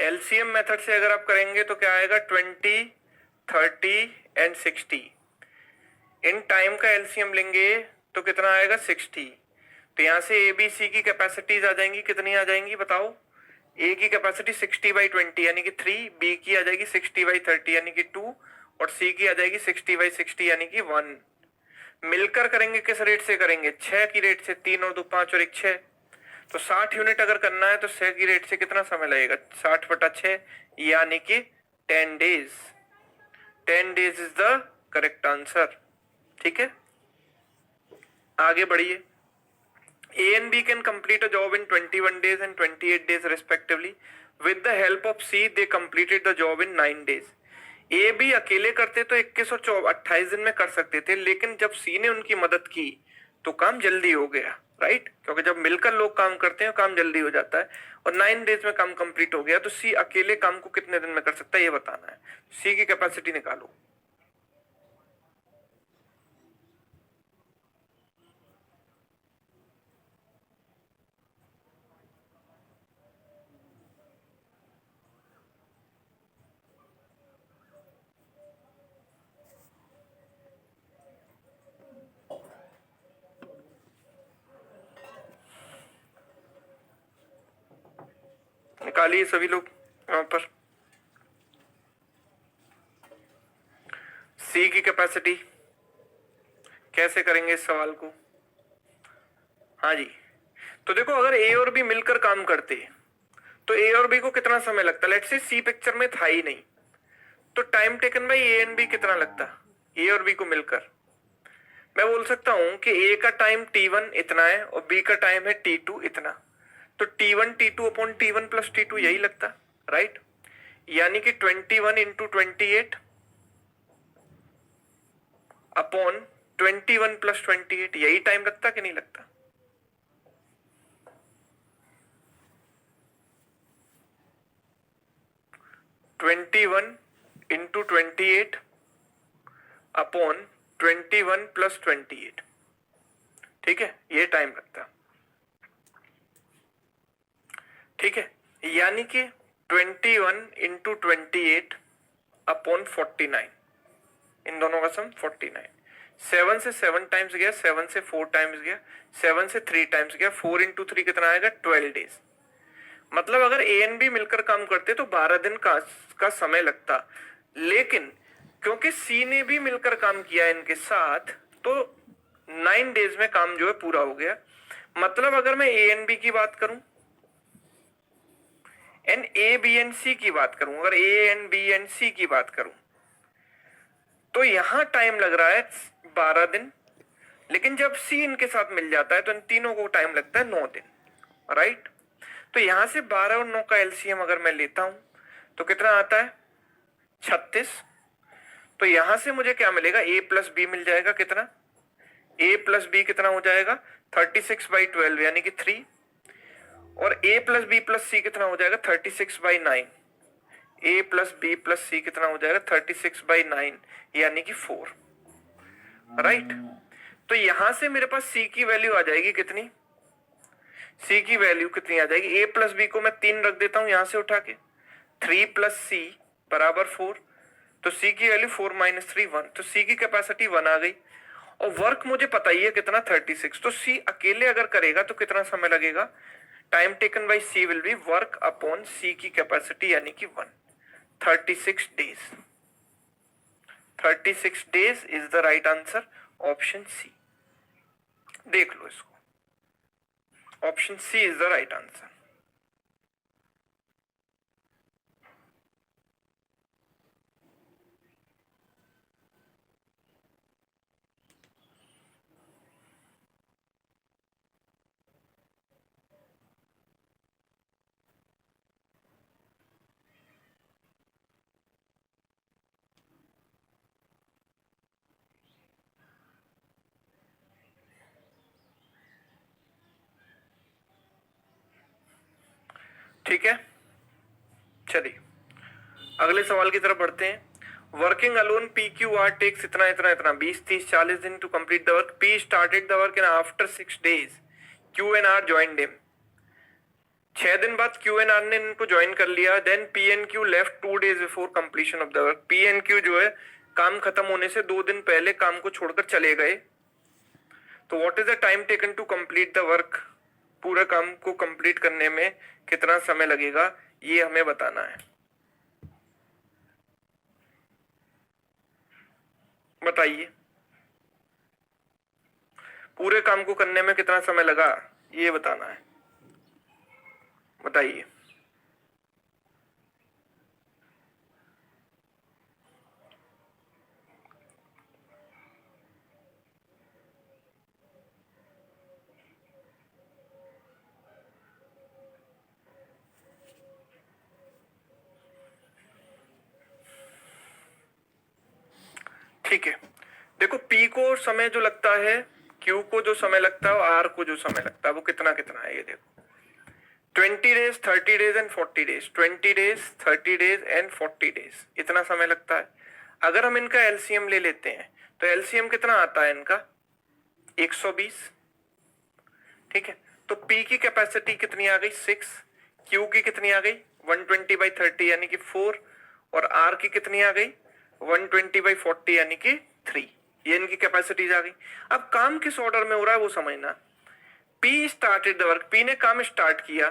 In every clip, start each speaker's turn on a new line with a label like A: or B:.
A: LCM method से अगर आप करेंगे तो क्या आएगा 20, 30 एंड 60। इन टाइम का एलसीएम लेंगे तो कितना आएगा 60। तो यहाँ से ए बी सी की कैपेसिटीज आ जाएंगी, कितनी आ जाएंगी बताओ। ए की कैपेसिटी 60/20 यानी कि 3, बी की आ जाएगी 60/30 यानी कि 2, और सी की आ जाएगी 60/60 यानी कि 1। मिलकर करेंगे किस रेट से करेंगे, 6 की रेट से, 3 और 2 5 और 1 6। तो 60 यूनिट अगर करना है तो 6 की रेट से कितना समय लगेगा, 60/6 यानी कि 10 days. 10 days is the correct answer. ठीक है, आगे बढ़िए। A and B can complete a job in 21 days and 28 days respectively. With the help of C, they completed the job in 9 days. A, B अकेले करते तो 21 और 28 दिन में कर सकते थे, लेकिन जब C ने उनकी मदद की तो काम जल्दी हो गया, राइट। क्योंकि जब मिलकर लोग काम करते हैं काम जल्दी हो जाता है, और 9 डेज में काम कंप्लीट हो गया। तो C अकेले काम को कितने दिन में कर सकता है ये बताना है। C की कैपेसिटी निकालो। निकालिए सभी लोग वहां पर। सी की कैपेसिटी कैसे करेंगे इस सवाल को। हाँ जी, तो देखो अगर ए और बी मिलकर काम करते तो ए और बी को कितना समय लगता। लेट्स से सी पिक्चर में था ही नहीं, तो time taken by A and B कितना लगता, ए और बी को मिलकर। मैं बोल सकता हूं कि ए का टाइम T1 इतना है और बी का टाइम है T2 इतना, तो T1 T2 upon T1 plus T2 यही लगता, राइट। यानी कि 21 इंटू 28 अपॉन 21 प्लस 28 यही टाइम लगता कि नहीं लगता। Twenty one into 28 upon 21 plus 28, ठीक है, ये टाइम लगता। ठीक है, यानी कि 21 इंटू 28 अपॉन 49, इन दोनों का सम 49। 7 से 7 टाइम्स गया, 7 से 4 टाइम्स गया, 7 से 3 टाइम्स गया, 4 इंटू 3 कितना आएगा 12 डेज। मतलब अगर ए एंड बी मिलकर काम करते तो 12 दिन का समय लगता, लेकिन क्योंकि सी ने भी मिलकर काम किया इनके साथ तो 9 डेज में काम जो है पूरा हो गया। मतलब अगर मैं ए एंड बी की बात करूं एंड ए बी एंड सी की बात करूं, अगर ए एंड बी एंड सी की बात करूं तो यहां टाइम लग रहा है 12 दिन, लेकिन जब सी इनके साथ मिल जाता है तो इन तीनों को टाइम लगता है 9 दिन, राइट। तो यहां से 12 और 9 का एलसीएम अगर मैं लेता हूं तो कितना आता है 36। तो यहां से मुझे क्या मिलेगा, ए प्लस बी मिल जाएगा, कितना ए प्लस बी कितना हो जाएगा 36/12 यानी कि 3, और ए प्लस बी प्लस सी कितना हो जाएगा 36/9। ए प्लस बी प्लस सी कितना हो जाएगा 36/9 यानी कि 4, राइट। तो यहां से मेरे पास सी की वैल्यू आ जाएगी कितनी, सी की वैल्यू कितनी आ जाएगी, ए प्लस बी को मैं 3 रख देता हूं यहां से उठा के, 3 प्लस सी बराबर 4, तो सी की वैल्यू 4 माइनस 3 1, तो सी की कैपेसिटी 1 आ गई। और वर्क मुझे पता ही है कितना 36, तो सी अकेले अगर करेगा तो कितना समय लगेगा, time taken by C will be work upon C की कैपेसिटी यानी कि 1, 36 days. 36 days is the right answer, option C. देख लो इसको, option C is the right answer. ठीक है, चलिए अगले सवाल की तरफ बढ़ते हैं। Working alone P Q R takes इतना इतना इतना 20 30 40 दिन to complete the work. P started the work in after 6 days, Q and R joined him. 6 दिन बाद क्यू एन आर ने इनको ज्वाइन कर लिया, then P N Q left 2 days before completion of the work. P N Q जो है काम खत्म होने से 2 दिन पहले काम को छोड़कर चले गए। तो what is the time taken to complete the work, पूरा काम को कंप्लीट करने में कितना समय लगेगा, ये हमें बताना है। बताइए, पूरे काम को करने में कितना समय लगा, ये बताना है। बताइए। ठीक है, देखो P को समय जो लगता है, Q को जो समय लगता है और R को जो समय लगता है वो कितना कितना है, ये देखो 20 days, 30 days and 40 days, 20 days, 30 days and 40 days, इतना समय लगता है। अगर हम इनका एलसीएम ले लेते हैं तो एलसीएम कितना आता है इनका, 120। ठीक है, तो P की कैपेसिटी कितनी आ गई, 6, Q की कितनी आ गई 120/30 यानी कि 4, और R की कितनी आ गई 120/40 यानी कि 3। ये इनकी कैपेसिटीज आ गई। अब काम किस ऑर्डर में हो रहा है वो समझना। P started the work, P ने काम स्टार्ट किया,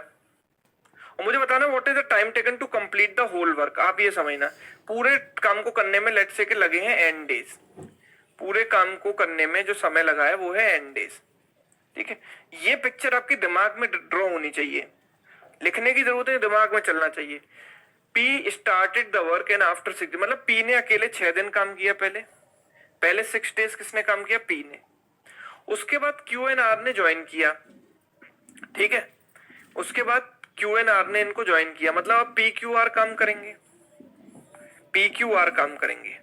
A: और मुझे बताना what is the time taken to complete the whole work. आप ये समझना, पूरे काम को करने में लेट्स से के लगे हैं n डेज, पूरे काम को करने में जो समय लगा है वो है n डेज। ठीक है, ये पिक्चर आपके दिमाग में ड्रॉ होनी चाहिए, लिखने की जरूरत है, दिमाग में चलना चाहिए। P started the work and after 6, मतलब P ने अकेले 6 दिन काम किया, पहले 6 days किसने काम किया, P ने। उसके बाद क्यू एन आर ने ज्वाइन किया। ठीक है, उसके बाद क्यू एन आर ने इनको ज्वाइन किया, मतलब अब पी क्यू आर काम करेंगे, पी क्यू आर काम करेंगे।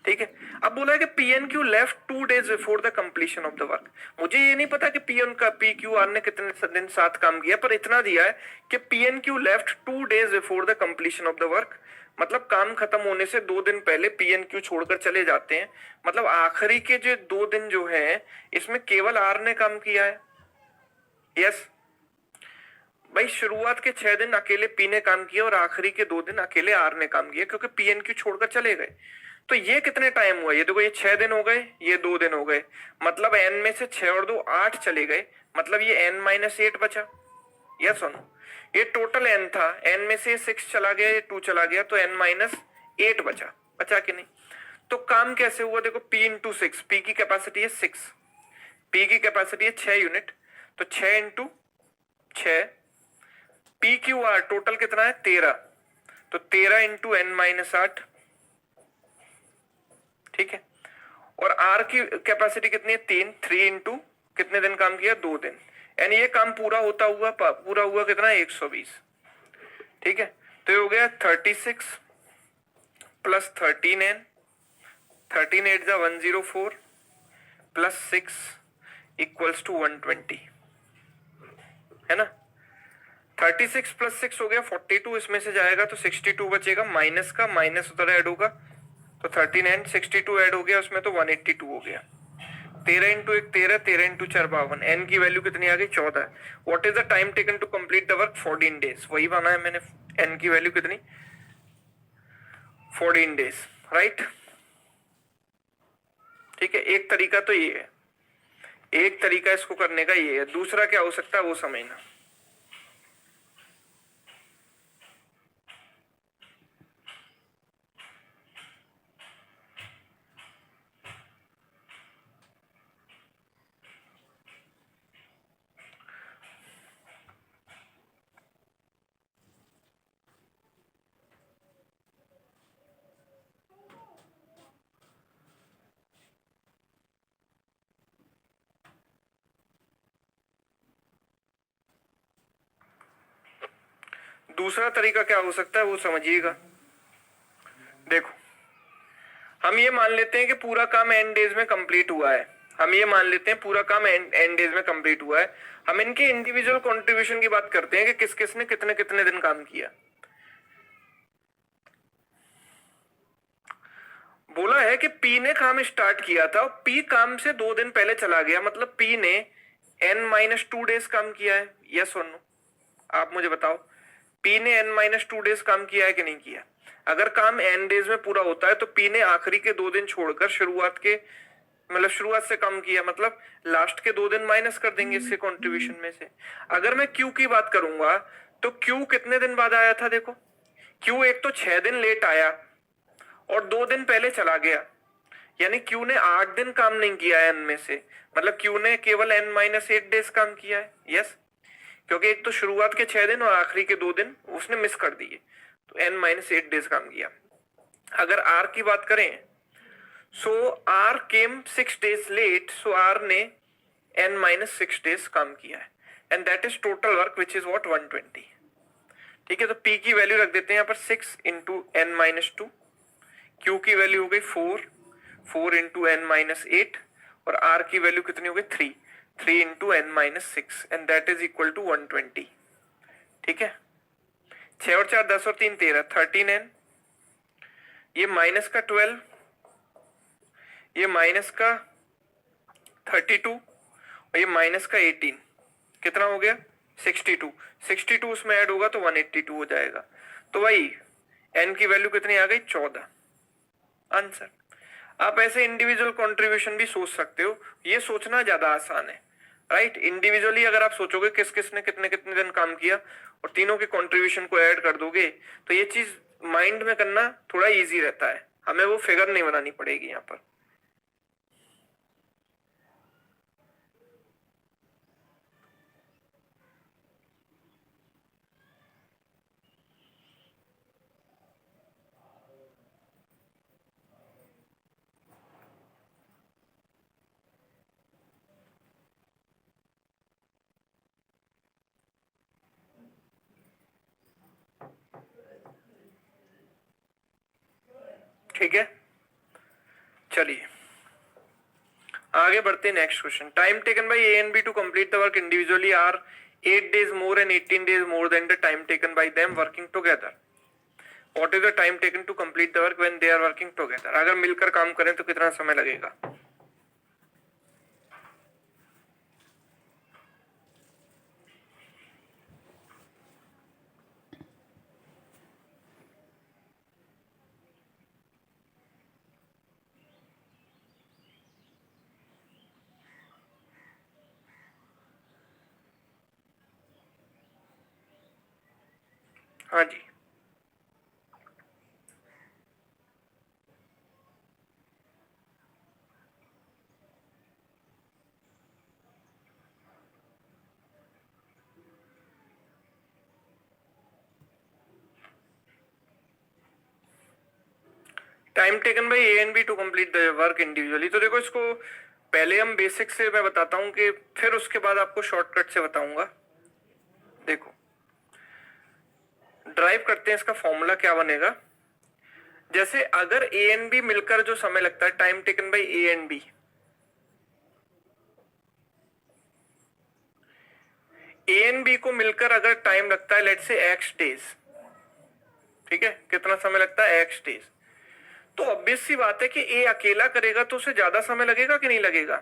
A: ठीक है, अब बोला है कि P N Q left 2 days before the completion of the work. मुझे ये नहीं पता कि पी क्यू आर ने कितने दिन साथ काम किया, पर इतना दिया है कि P N Q left 2 days before the completion of the work, मतलब काम खत्म होने से 2 दिन पहले पी एन क्यू छोड़कर चले जाते हैं। मतलब आखिरी के जो 2 दिन जो है इसमें केवल आर ने काम किया है। यस भाई, शुरुआत के 6 दिन अकेले पी ने काम किया और आखिरी के 2 दिन अकेले आर ने काम किया, क्योंकि पी एन क्यू छोड़कर चले गए। तो ये कितने टाइम हुआ, ये देखो, ये 6 दिन हो गए, ये 2 दिन हो गए, मतलब एन में से 6 और 2 8 चले गए, मतलब ये n-8 बचा। यस सुनो, ये टोटल n था, n में से 6 चला गया, ये 2 चला गया, तो n-8 बचा कि नहीं। तो काम कैसे हुआ, देखो p इंटू 6, p की कैपेसिटी है 6, p की कैपेसिटी है 6 यूनिट, तो 6 into 6, P Q are total कितना है 13, तो 13 इंटू n-8। ठीक है, और आर की कैपेसिटी कितनी है 3 इंटू कितने दिन काम किया 2 दिन, यानी ये काम पूरा हुआ कितना 120। ठीक है, तो ये हो गया 36 प्लस 13n, 13 8 जा 104 प्लस 6 इक्वल्स टू 120, है ना। 36 प्लस 6 हो गया 42, इसमें से जाएगा तो 62 बचेगा, माइनस का माइनस उधर ऐड होगा, तो 13 एंड 62 ऐड हो गया उसमें, तो 182 हो गया। 13 इंटू 1 13, 13 इंटू 4 52, एन की वैल्यू कितनी आ गई 14। What is the time taken to complete the work, 14 days. वही बना है मैंने, एन की वैल्यू कितनी 14 डेज, राइट। ठीक है, एक तरीका तो ये है, एक तरीका इसको करने का ये है, दूसरा क्या हो सकता है वो समझना। दूसरा तरीका क्या हो सकता है वो समझिएगा। देखो, हम ये मान लेते हैं कि पूरा काम एन डेज में कंप्लीट हुआ है, हम ये मान लेते हैं पूरा काम एन डेज में कंप्लीट हुआ है। हम इनके इंडिविजुअल कंट्रीब्यूशन की बात करते हैं कि किस किस ने कितने कितने दिन काम किया। बोला है कि पी ने काम स्टार्ट किया था और पी काम से 2 दिन पहले चला गया, मतलब पी ने n-2 days काम किया है। यस और नो, आप मुझे बताओ, पी ने n-2 डेज काम किया है कि नहीं किया? अगर काम n डेज में पूरा होता है तो पी ने आखिरी के 2 दिन छोड़कर शुरुआत के मतलब शुरुआत से कम किया, मतलब लास्ट के 2 दिन माइनस कर देंगे इससे कंट्रीब्यूशन में से। अगर मैं क्यू की बात करूंगा तो क्यू कितने दिन बाद आया था? देखो क्यू एक तो 6 दिन लेट आया और 2 दिन पहले चला गया, यानी क्यू ने 8 दिन काम नहीं किया है एन में से, मतलब क्यू ने केवल n-8 डेज काम किया है। यस, क्योंकि एक तो शुरुआत के 6 दिन और आखिरी के 2 दिन उसने मिस कर दिए, तो n-8 डेज काम किया। अगर आर की बात करें, so R came 6 days late, so R ने n-6 डेज काम किया है, and that is total work which is what 120। ठीक है, तो p की वैल्यू रख देते हैं यहाँ पर 6 इंटू n-2, q की वैल्यू हो गई 4 इंटू n-8, और r की वैल्यू कितनी हो गई 3 into n-6, and that is equal to 120। ठीक है, 6 और 4 10 और 3 13, 13n, ये माइनस का 12, ये माइनस का 32 और ये माइनस का 18, कितना हो गया 62 उसमें ऐड होगा तो 182 हो जाएगा। तो वही n की वैल्यू कितनी आ गई 14, आंसर। आप ऐसे इंडिविजुअल कंट्रीब्यूशन भी सोच सकते हो, ये सोचना ज्यादा आसान है, राइट। इंडिविजुअली अगर आप सोचोगे किस किस ने कितने कितने दिन काम किया और तीनों के कंट्रीब्यूशन को ऐड कर दोगे तो ये चीज माइंड में करना थोड़ा इजी रहता है, हमें वो फिगर नहीं बनानी पड़ेगी यहाँ पर। ठीक है, चलिए आगे बढ़ते हैं। Next question, time taken by A and B to complete the work individually are 8 days more and 18 days more than the time taken by them working together. What is the time taken to complete the work when they are working together? अगर मिलकर काम करें तो कितना समय लगेगा? हाँ जी, time taken by A and B to complete the work individually. तो देखो इसको पहले हम बेसिक से मैं बताता हूं कि फिर उसके बाद आपको शॉर्टकट से बताऊंगा। देखो ड्राइव करते हैं, इसका फॉर्मूला क्या बनेगा। जैसे अगर ए एंड बी मिलकर जो समय लगता है time taken by A and B, A and B को मिलकर अगर टाइम लगता है लेट से x डेज, ठीक है, कितना समय लगता है x डेज, तो ऑब्वियस सी बात है कि ए अकेला करेगा तो उसे ज्यादा समय लगेगा कि नहीं लगेगा?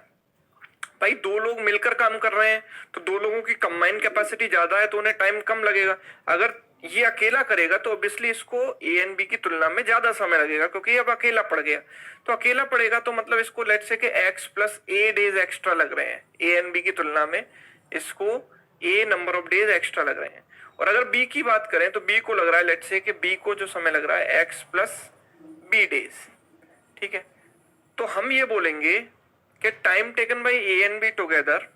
A: भाई दो लोग मिलकर काम कर रहे हैं तो दो लोगों की कंबाइंड कैपेसिटी ज्यादा है तो उन्हें टाइम कम लगेगा। अगर ये अकेला करेगा तो ऑब्वियसली इसको ए एंड बी की तुलना में ज्यादा समय लगेगा क्योंकि अब अकेला पड़ गया। तो अकेला पड़ेगा तो मतलब इसको लेट से कि x प्लस ए डेज एक्स्ट्रा लग रहे हैं, ए एंड बी की तुलना में इसको ए नंबर ऑफ डेज एक्स्ट्रा लग रहे हैं। और अगर बी की बात करें तो बी को लग रहा है लेट से कि बी को जो समय लग रहा है x प्लस बी डेज, ठीक है। तो हम ये बोलेंगे कि time taken by A and B together,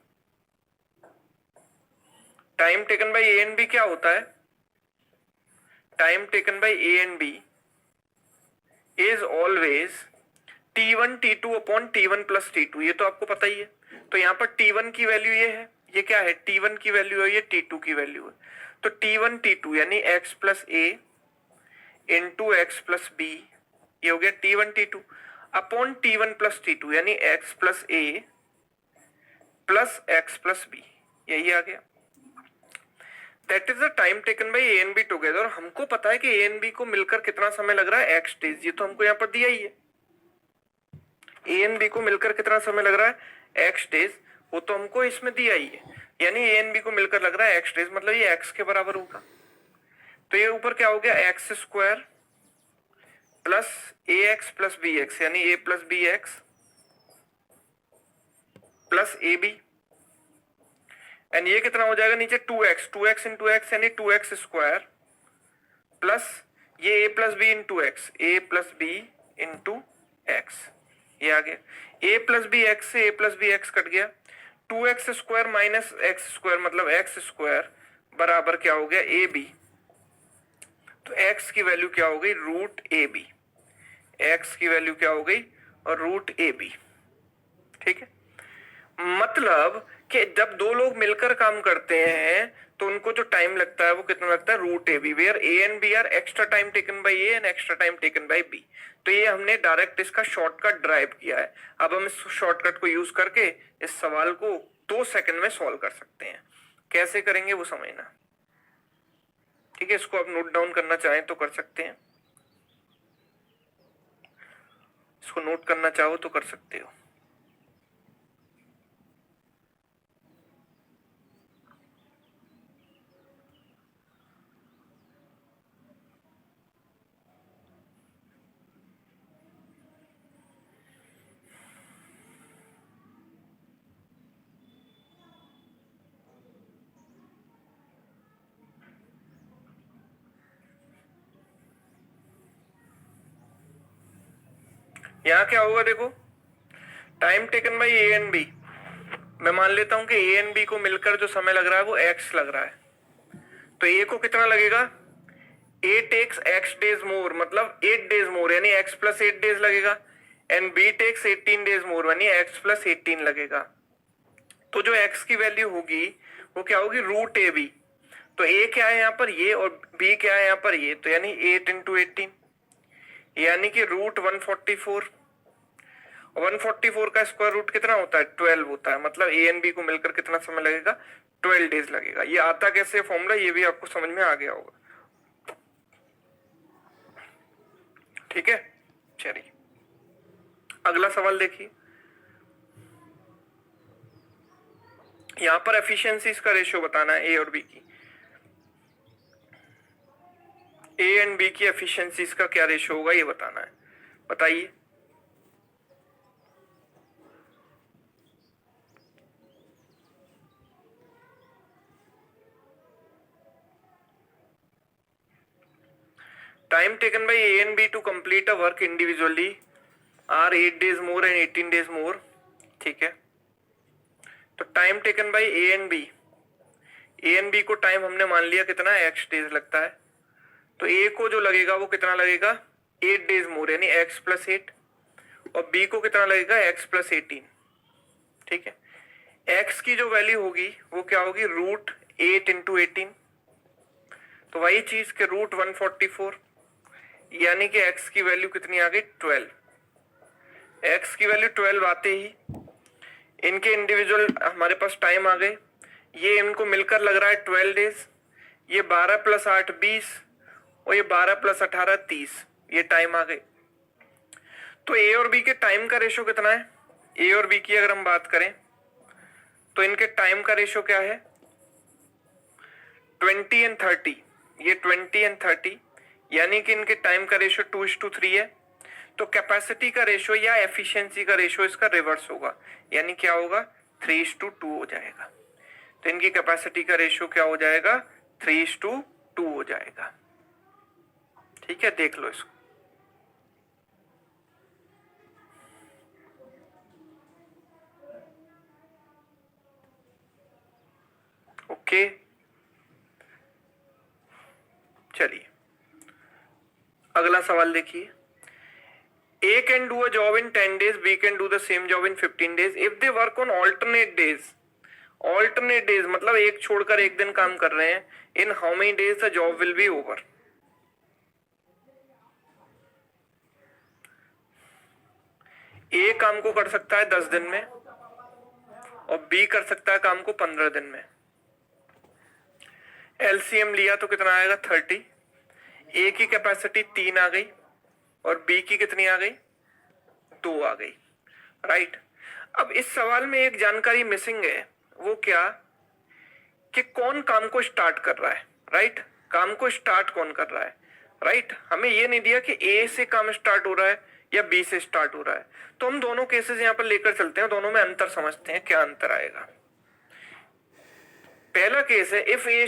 A: time taken by A and B क्या होता है? Time taken by A and B is always T1 T2 upon T1 plus T2, ये तो आपको पता ही है। तो यहां पर T1 की वैल्यू ये है, ये क्या है T1 की वैल्यू है, ये T2 की वैल्यू है। तो T1 T2 यानी x प्लस ए इंटू एक्स प्लस बी, ये हो गया T1 T2 upon T1 plus T2 यानी x प्लस ए प्लस एक्स प्लस बी, यही आ गया। That is the time taken by A and B together. हमको पता है कि ए एंड बी को मिलकर कितना समय लग रहा है x डेज, ये तो हमको यहाँ पर दिया ही है। ए एंड बी को मिलकर कितना समय लग रहा है x डेज, वो तो हमको इसमें दिया ही है। यानी ए एंड बी को मिलकर लग रहा है एक्स डेज, मतलब ये एक्स के बराबर होगा। तो ये ऊपर क्या हो गया, X square plus A X plus B X, यानी A plus B X plus A B, and ये कितना हो जाएगा नीचे 2x इंटू एक्स यानी 2x स्क्वायर प्लस ये a plus B into X, A plus B into X, ये आ गया। a प्लस बी एक्स से a plus B X cut गया, 2x square minus X square मतलब एक्स स्क्वायर बराबर क्या हो गया ए बी। तो x की वैल्यू क्या हो गई, रूट ए बी, एक्स की वैल्यू क्या हो गई और रूट ए बी। ठीक है, मतलब कि जब दो लोग मिलकर काम करते हैं तो उनको जो टाइम लगता है वो कितना लगता है, root A B, where A and B are extra time taken by A and extra time taken by B. तो ये हमने डायरेक्ट इसका शॉर्टकट ड्राइव किया है। अब हम इस शॉर्टकट को यूज करके इस सवाल को 2 सेकंड में सॉल्व कर सकते हैं। कैसे करेंगे वो समझना। ठीक है, इसको आप नोट डाउन करना चाहें तो कर सकते हैं, इसको नोट करना चाहो तो कर सकते हो। यहां क्या होगा देखो, time taken by A and B, मैं मान लेता हूं कि ए एंड बी को मिलकर जो समय लग रहा है वो एक्स लग रहा है। तो ए को कितना लगेगा, A takes X days more मतलब 8 डेज मोर यानी एक्स प्लस 8 डेज लगेगा, and B takes 18 days more यानी एक्स प्लस 18 लगेगा। तो जो एक्स की वैल्यू होगी वो क्या होगी, रूट ए बी। तो ए क्या है यहाँ पर ये और बी क्या है यहाँ पर ये, तो यानी 8 इंटू 18 यानी कि रूट 144। 144 का स्क्वायर रूट कितना होता है, 12 होता है, मतलब ए एंड बी को मिलकर कितना समय लगेगा, 12 डेज लगेगा। ये आता कैसे फॉर्मूला, ये भी आपको समझ में आ गया होगा। ठीक है, चलिए अगला सवाल देखिए। यहां पर एफिशिएंसीज का रेशियो बताना है ए और बी की। ए एंड बी की एफिशिएंसीज का क्या रेशियो होगा ये बताना है, बताइए। Time taken by A and B to complete a work individually are 8 days more and 18 days more. ठीक है, तो time taken by A and B को टाइम हमने मान लिया कितना, एक्स डेज लगता है। तो ए को जो लगेगा वो कितना लगेगा, 8 डेज मोर यानी एक्स प्लस 8, और बी को कितना लगेगा, एक्स प्लस 18। ठीक है, एक्स की जो वैल्यू होगी वो क्या होगी, रूट 8 इंटू 18, तो वही चीज के रूट 144 यानी कि एक्स की वैल्यू कितनी आ गई, 12। एक्स की वैल्यू 12 आते ही इनके इंडिविजुअल हमारे पास टाइम आ गए। ये इनको मिलकर लग रहा है 12 डेज, ये 12 प्लस 8 20 और ये 12 प्लस 18 30, ये टाइम आ गए। तो ए और बी के टाइम का रेशियो कितना है, ए और बी की अगर हम बात करें तो इनके टाइम का रेशियो क्या है, 20 एंड 30। ये 20 एंड 30 यानी कि इनके टाइम का रेशियो 2:3 है। तो कैपेसिटी का रेशियो या एफिशिएंसी का रेशियो इसका रिवर्स होगा, यानी क्या होगा, 3:2 हो जाएगा। तो इनकी कैपेसिटी का रेशियो क्या हो जाएगा, 3:2 हो जाएगा। ठीक है, देख लो इसको। ओके, चलिए अगला सवाल देखिए। A can do a job in 10 days, B can do the same job in 15 days if they work on alternate days. Alternate days मतलब एक छोड़कर एक दिन काम कर रहे हैं। In how many days the job will be over? A काम को कर सकता है 10 दिन में और B कर सकता है काम को 15 दिन में। LCM लिया तो कितना आएगा, 30। A की कैपेसिटी 3 आ गई और बी की कितनी आ गई, 2 आ गई। राइट, अब इस सवाल में एक जानकारी मिसिंग है, वो क्या कि कौन काम को स्टार्ट कर रहा है, राइट, काम को स्टार्ट कौन कर रहा है, राइट। हमें ये नहीं दिया कि ए से काम स्टार्ट हो रहा है या बी से स्टार्ट हो रहा है। तो हम दोनों केसेस यहां पर लेकर चलते हैं, दोनों में अंतर समझते हैं, क्या अंतर आएगा। पहला केस है if A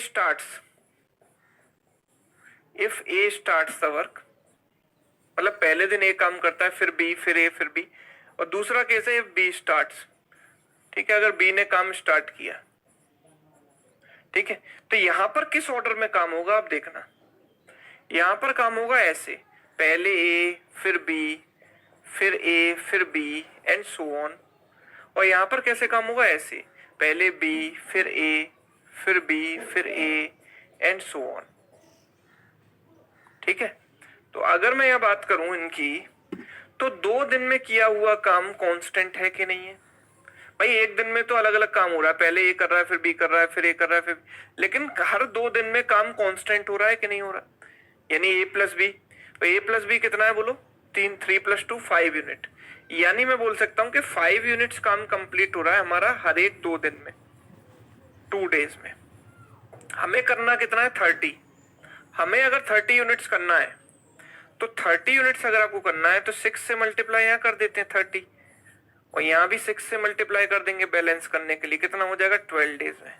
A: starts the work, मतलब पहले दिन ए काम करता है, फिर बी, फिर ए, फिर बी। और दूसरा केस है इफ बी स्टार्ट्स, ठीक है, अगर बी ने काम स्टार्ट किया, ठीक है। तो यहां पर किस ऑर्डर में काम होगा आप देखना, यहां पर काम होगा ऐसे, पहले ए फिर बी फिर ए फिर बी एंड सो ऑन। और यहां पर कैसे काम होगा, ऐसे, पहले बी फिर ए फिर बी फिर ए एंड सो ऑन, ठीक है। तो अगर मैं यह बात करूं इनकी, तो 2 दिन में किया हुआ काम कांस्टेंट है कि नहीं है। भाई एक दिन में तो अलग अलग काम हो रहा है, पहले ए कर रहा है फिर बी कर रहा है फिर ए कर रहा है फिर, लेकिन हर 2 दिन में काम कांस्टेंट हो रहा है कि नहीं हो रहा, यानी ए प्लस बी। तो ए प्लस बी कितना है बोलो, 3 + 2 5 यूनिट, यानी मैं बोल सकता हूं कि 5 यूनिट्स काम कंप्लीट हो रहा है हमारा हर एक 2 दिन में, 2 डेज में। हमें करना कितना है, 30। हमें अगर 30 यूनिट्स करना है, तो 30 यूनिट्स अगर आपको करना है तो 6 से मल्टीप्लाई यहां कर देते हैं 30, और यहां भी 6 से मल्टीप्लाई कर देंगे बैलेंस करने के लिए, कितना हो जाएगा 12 डेज में।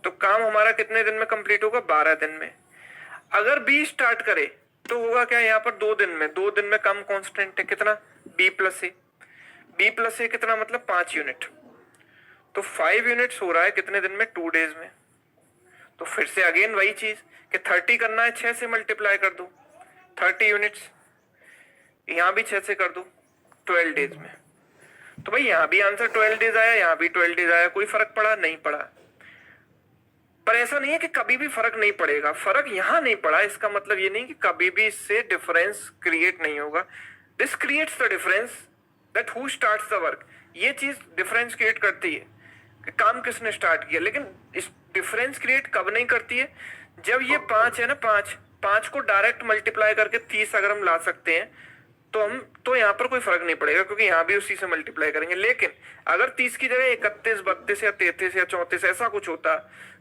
A: तो काम हमारा कितने दिन में कंप्लीट होगा, 12 दिन में। अगर बी स्टार्ट करे तो होगा क्या, यहाँ पर 2 दिन में, 2 दिन में काम कांस्टेंट है कितना, B plus A. B plus ए कितना, मतलब 5 यूनिट। तो 5 यूनिट्स हो रहा है कितने दिन में, 2 डेज में। तो फिर से अगेन वही चीज कि 30 करना है, 6 से मल्टीप्लाई कर दो 30 यूनिट्स, यहां भी 6 से कर दो 12 डेज में। तो भाई यहां भी आंसर 12 डेज आया, यहां भी 12 डेज आया, कोई फर्क पड़ा नहीं पड़ा। पर ऐसा नहीं है कि कभी भी फर्क नहीं पड़ेगा, फर्क यहां नहीं पड़ा इसका मतलब ये नहीं कि कभी भी इससे डिफरेंस क्रिएट नहीं होगा। This creates the difference that who starts the work, ये चीज डिफरेंस क्रिएट करती है कि काम किसने स्टार्ट किया। लेकिन इस डिफरेंस क्रिएट कब नहीं करती है, जब ये 5 है ना, 5 को डायरेक्ट मल्टीप्लाई करके 30 अगर हम ला सकते हैं तो यहाँ पर कोई फर्क नहीं पड़ेगा, क्योंकि यहाँ भी उसी से मल्टीप्लाई करेंगे। लेकिन अगर 30 की जगह 31, 32 या 33 या 34 ऐसा कुछ होता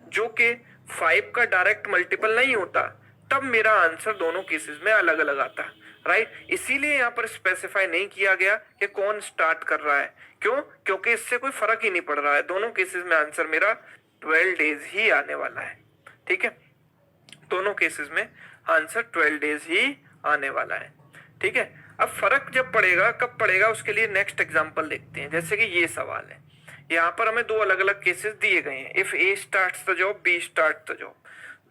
A: जो कि 5 का डायरेक्ट मल्टीपल नहीं होता, तब मेरा आंसर दोनों केसेस में अलग अलग आता, राइट। इसीलिए यहाँ पर स्पेसिफाई नहीं किया गया कि कौन स्टार्ट कर रहा है, क्यों, क्योंकि इससे कोई फर्क ही नहीं पड़ रहा है, दोनों केसेस में आंसर मेरा 12 डेज ही आने वाला है, ठीक है। दोनों केसेस में आंसर 12 डेज ही आने वाला है, ठीक है। अब फर्क जब पड़ेगा, कब पड़ेगा, उसके लिए नेक्स्ट एग्जांपल देखते हैं। जैसे कि ये सवाल है, यहाँ पर हमें 2 अलग अलग केसेस दिए गए हैं, if A starts the job, B starts the job,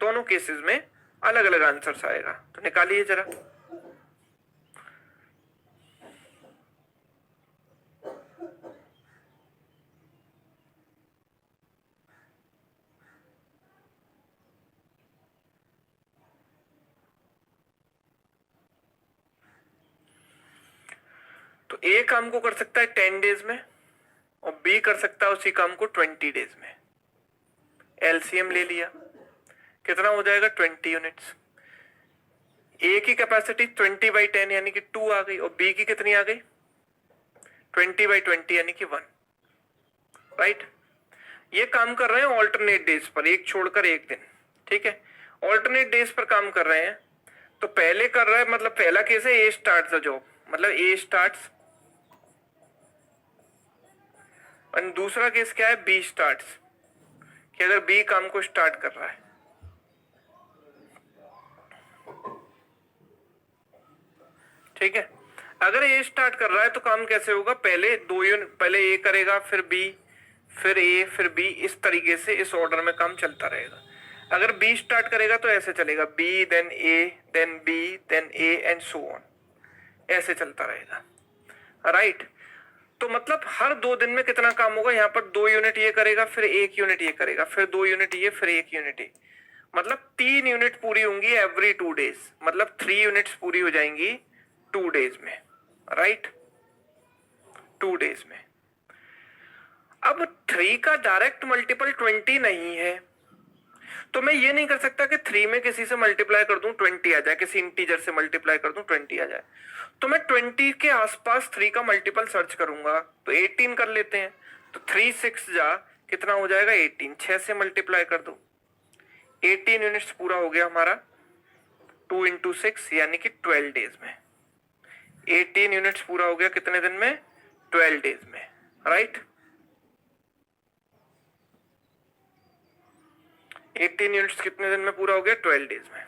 A: दोनों केसेस में अलग अलग आंसर्स आएगा। तो निकालिए जरा। तो ए काम को कर सकता है 10 डेज में और बी कर सकता है उसी काम को 20 डेज में। एलसीएम ले लिया, कितना हो जाएगा, 20 यूनिट्स। ए की कैपेसिटी 20/10 यानी कि 2 आ गई, और बी की कितनी आ गई, 20/20 यानी कि 1, राइट। ये काम कर रहे हैं ऑल्टरनेट डेज पर, एक छोड़कर एक दिन, ठीक है। ऑल्टरनेट डेज पर काम कर रहे हैं, तो पहले कर रहा है, मतलब पहला केस है ए स्टार्ट्स द जॉब, मतलब ए स्टार्ट्स, और दूसरा केस क्या है, बी स्टार्ट्स, कि अगर बी काम को स्टार्ट कर रहा है, ठीक है। अगर ए स्टार्ट कर रहा है तो काम कैसे होगा, पहले 2 यूनिट, पहले ए करेगा फिर बी फिर ए फिर बी, इस तरीके से इस ऑर्डर में काम चलता रहेगा। अगर बी स्टार्ट करेगा तो ऐसे चलेगा, B then A then B then A and so on, ऐसे चलता रहेगा, राइट। तो मतलब हर 2 दिन में कितना काम होगा, यहाँ पर 2 यूनिट ये करेगा, फिर 1 यूनिट ये करेगा, फिर 2 यूनिट ये, फिर 1 यूनिट ये, मतलब 3 यूनिट पूरी होंगी एवरी 2 डेज, मतलब 3 यूनिट्स पूरी हो जाएंगी 2 डेज में, राइट, 2 डेज में। अब 3 का डायरेक्ट मल्टीपल 20 नहीं है, तो मैं ये नहीं कर सकता कि 3 में किसी से मल्टीप्लाई कर दूं 20 आ जाए, किसी इंटीजर से मल्टीप्लाई कर दूं 20 आ जाए। तो मैं 20 के आसपास 3 का मल्टीपल सर्च करूंगा, तो 18 कर लेते हैं। तो 3 6 जा कितना हो जाएगा 18, 6 से मल्टीप्लाई कर दो, 18 यूनिट्स पूरा हो गया हमारा 2 इंटू 6 यानी कि 12 डेज में। 18 यूनिट्स पूरा हो गया कितने दिन में? 12 डेज में, राइट। 18 यूनिट्स कितने दिन में पूरा हो गया? 12 डेज में,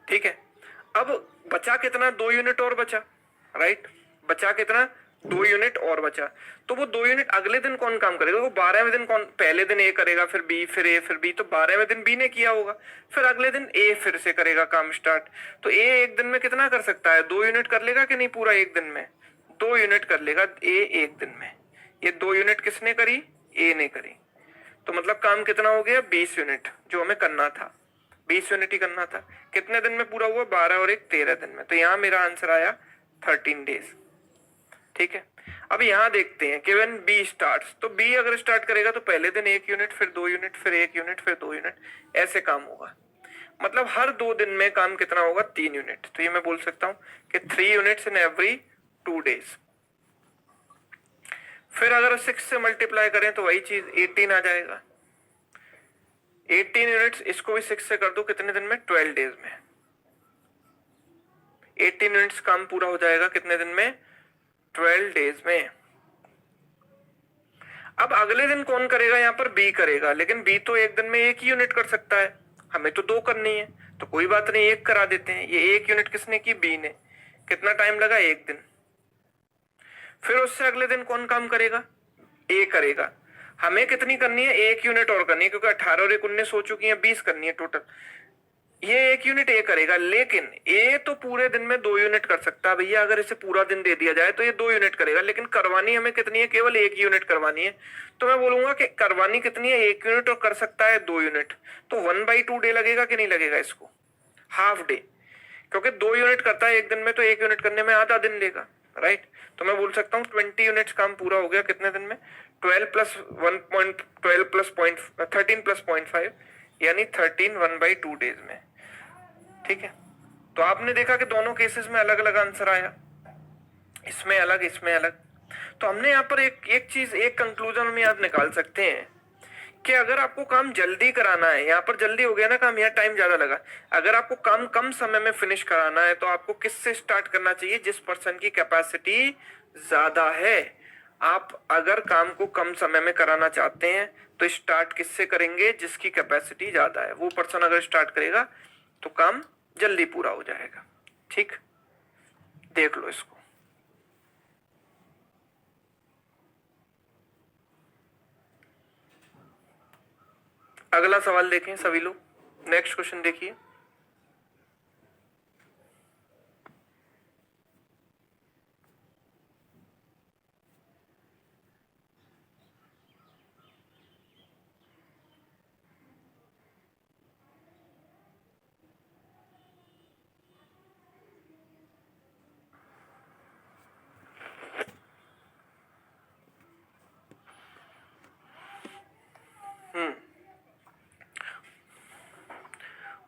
A: ठीक है। अब बचा कितना? 2 यूनिट और बचा, राइट। बचा कितना? 2 यूनिट और बचा। तो वो 2 यूनिट अगले दिन कौन काम करेगा? वो 12वें दिन कौन? पहले दिन ए करेगा, फिर बी, फिर ए, फिर बी, तो 12वें दिन बी ने किया होगा, फिर अगले दिन ए फिर से करेगा काम स्टार्ट। तो ए एक दिन में कितना कर सकता है? 2 यूनिट कर लेगा कि नहीं? पूरा एक दिन में 2 यूनिट कर लेगा ए एक दिन में। ये 2 यूनिट किसने करी? ए ने करी। तो मतलब काम कितना हो गया? 20 यूनिट जो हमें करना था, 20 यूनिट ही करना था। कितने दिन में पूरा हुआ? 12 और 1 13 दिन में। तो यहाँ मेरा आंसर आया 13 डेज, ठीक है। अब यहाँ देखते हैं कि व्हेन बी स्टार्ट्स, तो बी अगर स्टार्ट करेगा तो पहले दिन 1 यूनिट, फिर 2 यूनिट, फिर 1 यूनिट, फिर 2 यूनिट, ऐसे काम होगा। मतलब हर 2 दिन में काम कितना होगा? 3 यूनिट। तो ये मैं बोल सकता हूँ कि 3 यूनिट्स इन एवरी 2 डेज। फिर अगर 6 से मल्टीप्लाई करें तो वही चीज 18 आ जाएगा। 18 यूनिट्स, इसको भी 6 से कर दो, कितने दिन में? 12 डेज में। 18 यूनिट्स काम पूरा हो जाएगा कितने दिन में? 12 डेज में। अब अगले दिन कौन करेगा? यहाँ पर बी करेगा, लेकिन बी तो एक दिन में 1 ही यूनिट कर सकता है, हमें तो 2 करनी है। तो कोई बात नहीं, 1 करा देते हैं। ये 1 यूनिट किसने की? बी ने। कितना टाइम लगा? 1 दिन। फिर उससे अगले दिन कौन काम करेगा? ए करेगा। हमें कितनी करनी है? 1 यूनिट और करनी है, क्योंकि 18 और 1 19 हो चुकी है, 20 करनी है टोटल। ये 1 यूनिट ए करेगा, लेकिन ए तो पूरे दिन में 2 यूनिट कर सकता है भैया। अगर इसे पूरा दिन दे दिया जाए तो ये 2 यूनिट करेगा, लेकिन करवानी हमें कितनी है? केवल 1 यूनिट करवानी है। तो मैं बोलूंगा कि करवानी कितनी है? 1 यूनिट, और कर सकता है 2 यूनिट। तो 1/2 डे लगेगा कि नहीं लगेगा इसको? हाफ डे, क्योंकि 2 यूनिट करता है एक दिन में, तो 1 यूनिट करने में आधा दिन लेगा, राइट। तो मैं बोल सकता हूँ 20 यूनिट्स काम पूरा हो गया कितने दिन में? 12 प्लस 1.12 प्लस 13 प्लस 0.5 यानी 13 1/2 डेज में, ठीक है। तो आपने देखा कि दोनों केसेस में अलग अलग आंसर आया, इसमें अलग, इसमें अलग। तो हमने यहाँ पर एक चीज, एक कंक्लूजन हम याद निकाल सकते हैं कि अगर आपको काम जल्दी कराना है, यहाँ पर जल्दी हो गया ना काम, यहाँ टाइम ज्यादा लगा। अगर आपको काम कम समय में फिनिश कराना है तो आपको किससे स्टार्ट करना चाहिए? जिस पर्सन की कैपेसिटी ज्यादा है। आप अगर काम को कम समय में कराना चाहते हैं तो स्टार्ट किससे करेंगे? जिसकी कैपेसिटी ज्यादा है। वो पर्सन अगर स्टार्ट करेगा तो काम जल्दी पूरा हो जाएगा, ठीक। देख लो इसको। अगला सवाल देखें सभी लोग, नेक्स्ट क्वेश्चन देखिए।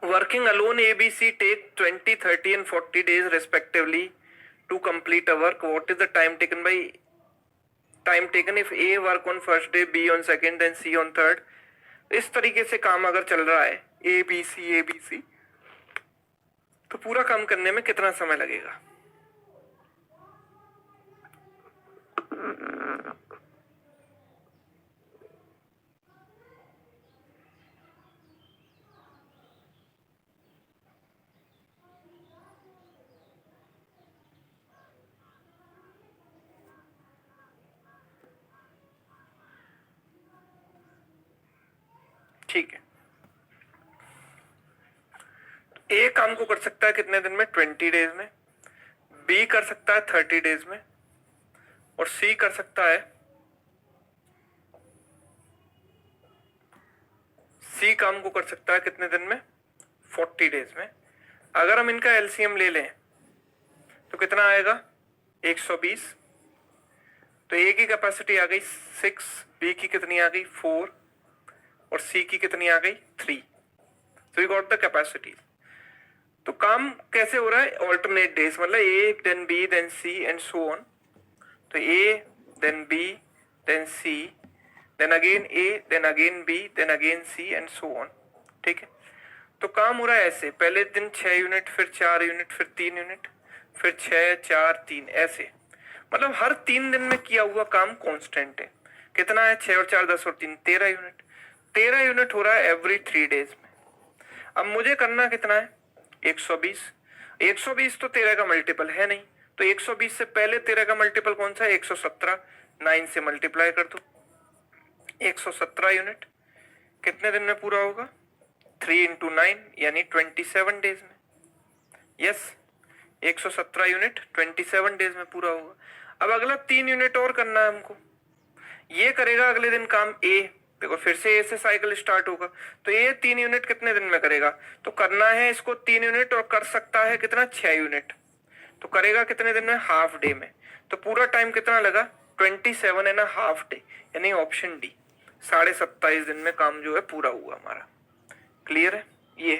A: Working alone, ABC take 20, 30 and 40 days respectively to complete a work. What is the time taken if A work on first day, B on second, then C on third? इस तरीके से काम अगर चल रहा है ABC तो पूरा काम करने में कितना समय लगेगा? ठीक है, ए काम को कर सकता है कितने दिन में? 20 डेज में। बी कर सकता है 30 डेज में, और सी कर सकता है, सी काम को कर सकता है कितने दिन में? 40 डेज में। अगर हम इनका एलसीएम ले लें तो कितना आएगा? 120। तो ए की कैपेसिटी आ गई 6, बी की कितनी आ गई? 4, और सी की कितनी आ गई? 3। तो वी गॉट द कैपेसिटी। तो काम कैसे हो रहा है? ऑल्टरनेट डेज, मतलब A then B then C and so on. तो A then B then C then again A, then again B, then again C and so on. ठीक है, तो काम हो रहा है ऐसे, पहले दिन 6 यूनिट, फिर 4 यूनिट, फिर 3 यूनिट, फिर 6 4 3 ऐसे, मतलब हर 3 दिन में किया हुआ काम कांस्टेंट है। कितना है? 6 और 4 10 और 3 13 यूनिट। 13 यूनिट हो रहा है एवरी 3 डेज में। अब मुझे करना कितना है? 120। 120 तो 13 का मल्टीपल है नहीं, तो 120 से पहले 13 का मल्टीपल कौन सा है? 117। 9 से मल्टीप्लाई कर दो, 117 यूनिट कितने दिन में पूरा होगा? 3 इंटू 9 यानी 27 डेज में। यस, 117 यूनिट 27 डेज में पूरा होगा। अब अगला 3 यूनिट और करना है हमको। ये करेगा अगले दिन काम ए, देखो फिर से ए से साइकिल स्टार्ट होगा, तो ये 3 यूनिट कितने दिन में करेगा? तो करना है इसको 3 यूनिट और कर सकता है कितना? 6 यूनिट। तो करेगा कितने दिन में? हाफ डे में। तो पूरा टाइम कितना लगा? 27 एंड हाफ डे, यानी ऑप्शन डी 27.5 दिन में काम जो है पूरा हुआ हमारा। क्लियर है? ये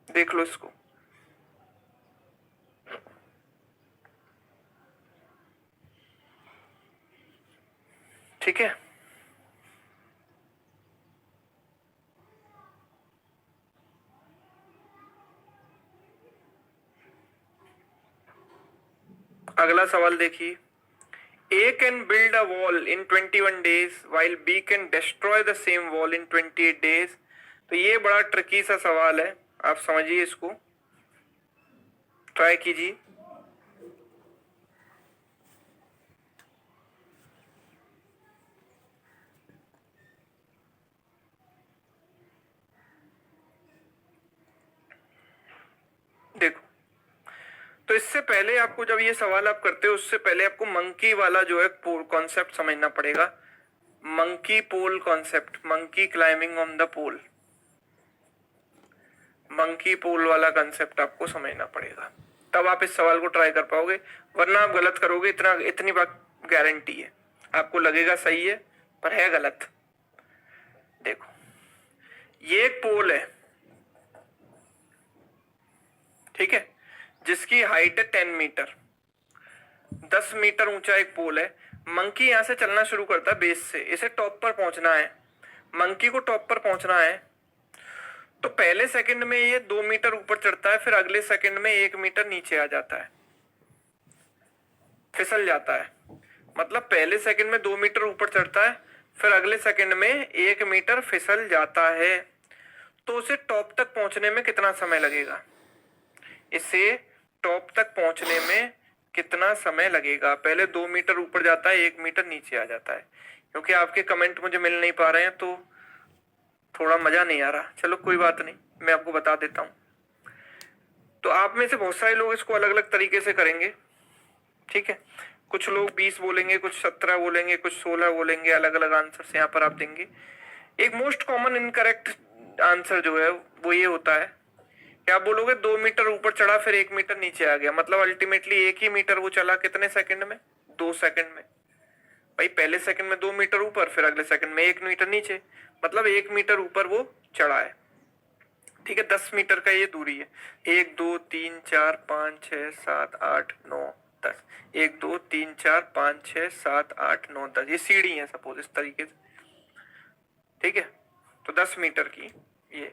A: देख लो इसको। ठीक है, अगला सवाल देखिए। A can build a wall in 21 days while B can destroy the same wall in 28 days। तो ये बड़ा ट्रिकी सा सवाल है, आप समझिए इसको, ट्राई कीजिए। देखो, तो इससे पहले आपको, जब ये सवाल आप करते हो उससे पहले आपको मंकी वाला जो है कॉन्सेप्ट समझना पड़ेगा। Monkey pole concept, monkey climbing on the pole, monkey pole वाला कंसेप्ट आपको समझना पड़ेगा, तब आप इस सवाल को ट्राई कर पाओगे, वरना आप गलत करोगे। इतनी बात गारंटी है, आपको लगेगा सही है पर है गलत। देखो, ये एक पोल है, ठीक है, जिसकी हाइट है 10 मीटर, 10 मीटर ऊंचा एक पोल है। मंकी यहां से चलना शुरू करता है बेस से, इसे टॉप पर पहुंचना है। मंकी को टॉप पर पहुंचना है, तो पहले सेकंड में ये 2 मीटर ऊपर चढ़ता है, फिर अगले सेकंड में 1 मीटर नीचे आ जाता है, फिसल जाता है। मतलब पहले सेकंड में 2 मीटर ऊपर चढ़ता है, फिर अगले सेकंड में 1 मीटर फिसल जाता है। तो उसे टॉप तक पहुंचने में कितना समय लगेगा? इसे टॉप तक पहुंचने में कितना समय लगेगा? पहले 2 मीटर ऊपर जाता है, 1 मीटर नीचे आ जाता है। क्योंकि आपके कमेंट मुझे मिल नहीं पा रहे हैं तो थोड़ा मजा नहीं आ रहा, चलो कोई बात नहीं, मैं आपको बता देता हूं। तो आप में से बहुत सारे लोग इसको अलग अलग तरीके से करेंगे, ठीक है। कुछ लोग 20 बोलेंगे, कुछ 17 बोलेंगे, कुछ 16 बोलेंगे, अलग अलग आंसर यहाँ पर आप देंगे। एक मोस्ट कॉमन इनकरेक्ट आंसर जो है वो ये होता है कि आप बोलोगे 2 मीटर ऊपर चढ़ा फिर 1 मीटर नीचे आ गया, मतलब अल्टीमेटली 1 ही मीटर वो चला कितने सेकंड में? 2 सेकंड में। भाई पहले सेकंड में 2 मीटर ऊपर, फिर अगले सेकंड में 1 मीटर नीचे, मतलब 1 मीटर ऊपर वो चढ़ा है, ठीक है। 10 मीटर का ये दूरी है, 1 2 3 4 5 6 7 8 9 10, 1 2 3 4 5 6 7 8 9 10, ये सीढ़ी है सपोज इस तरीके से, ठीक है। तो 10 मीटर की ये,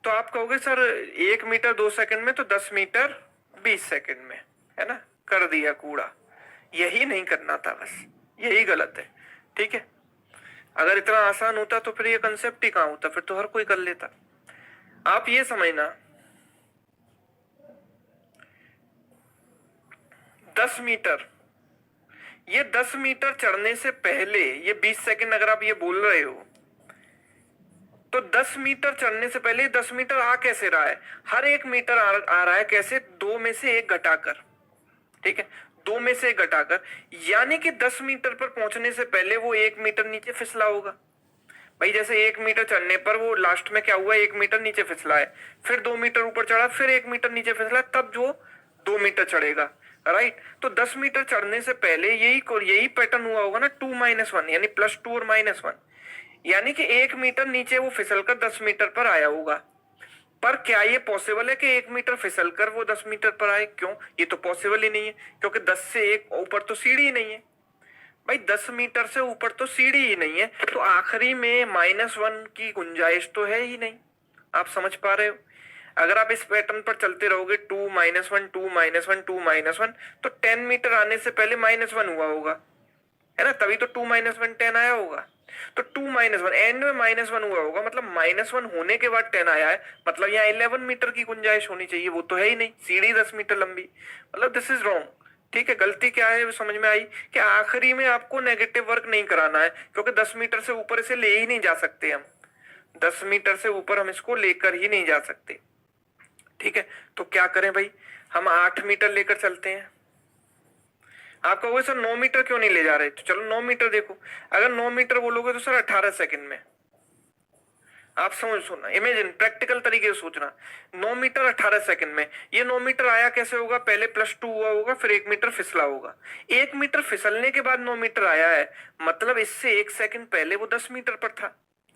A: तो आप कहोगे सर 1 मीटर 2 सेकंड में, तो 10 मीटर 20 सेकंड में, है ना, कर दिया कूड़ा। यही नहीं करना था, बस यही गलत है, ठीक है। अगर इतना आसान होता तो फिर ये कंसेप्ट ही कहां होता, फिर तो हर कोई कर लेता। आप ये समझना, 10 मीटर, ये 10 मीटर चढ़ने से पहले ये 20 सेकंड अगर आप ये बोल रहे हो, तो 10 मीटर चढ़ने से पहले 10 मीटर आ कैसे रहा है? हर 1 मीटर आ रहा है कैसे? 2 में से 1 घटाकर, ठीक है, 2 में से 1 घटाकर, यानी कि 10 मीटर पर पहुंचने से पहले वो 1 मीटर नीचे फिसला होगा। भाई जैसे 1 मीटर चढ़ने पर वो लास्ट में क्या हुआ? 1 मीटर नीचे फिसला है, फिर 2 मीटर ऊपर चढ़ा, फिर 1 मीटर नीचे फिसला, तब जो 2 मीटर चढ़ेगा, राइट। तो 10 मीटर चढ़ने से पहले यही पैटर्न हुआ होगा ना, 2 - 1, यानी +2 और -1, यानी कि 1 मीटर नीचे वो फिसलकर 10 मीटर पर आया होगा। पर क्या ये पॉसिबल है कि 1 मीटर फिसलकर वो 10 मीटर पर आए? क्यों? ये तो पॉसिबल ही नहीं है, क्योंकि 10 से 1 ऊपर तो सीढ़ी ही नहीं है। भाई 10 मीटर से ऊपर तो सीढ़ी ही नहीं है, तो आखिरी में -1 की गुंजाइश तो है ही नहीं। आप समझ पा रहे हो? अगर आप इस पैटर्न पर चलते रहोगे 2 -1 2 -1 2 -1, तो 10 मीटर आने से पहले -1 हुआ होगा, है ना? तभी तो 2 -1 10 आया होगा। तो 2 -1 एंड में -1 हुआ होगा, मतलब -1 होने के बाद 10 आया है, मतलब यहाँ 11 मीटर की गुंजाइश होनी चाहिए, वो तो है ही नहीं। सीढ़ी 10 मीटर लंबी, मतलब दिस इज रॉन्ग। ठीक है, गलती क्या है वो समझ में आई कि आखिरी में आपको नेगेटिव वर्क नहीं कराना है, क्योंकि 10 मीटर से ऊपर इसे ले ही नहीं जा सकते हम। 10 मीटर से ऊपर हम इसको लेकर ही नहीं जा सकते। ठीक है, तो क्या करें भाई, हम 8 मीटर लेकर चलते हैं। आप कहोगे सर 9 मीटर क्यों नहीं ले जा रहे? तो चलो 9 मीटर देखो। अगर 9 मीटर बोलोगे तो सर 18 सेकंड में। आप समझ सुनना, इमेजिन, प्रैक्टिकल तरीके से सोचना। 9 मीटर 18 सेकंड में, ये 9 मीटर आया कैसे होगा? पहले +2 हुआ होगा, फिर 1 मीटर फिसला होगा। 1 मीटर फिसलने के बाद 9 मीटर आया है, मतलब इससे 1 सेकंड पहले वो 10 मीटर पर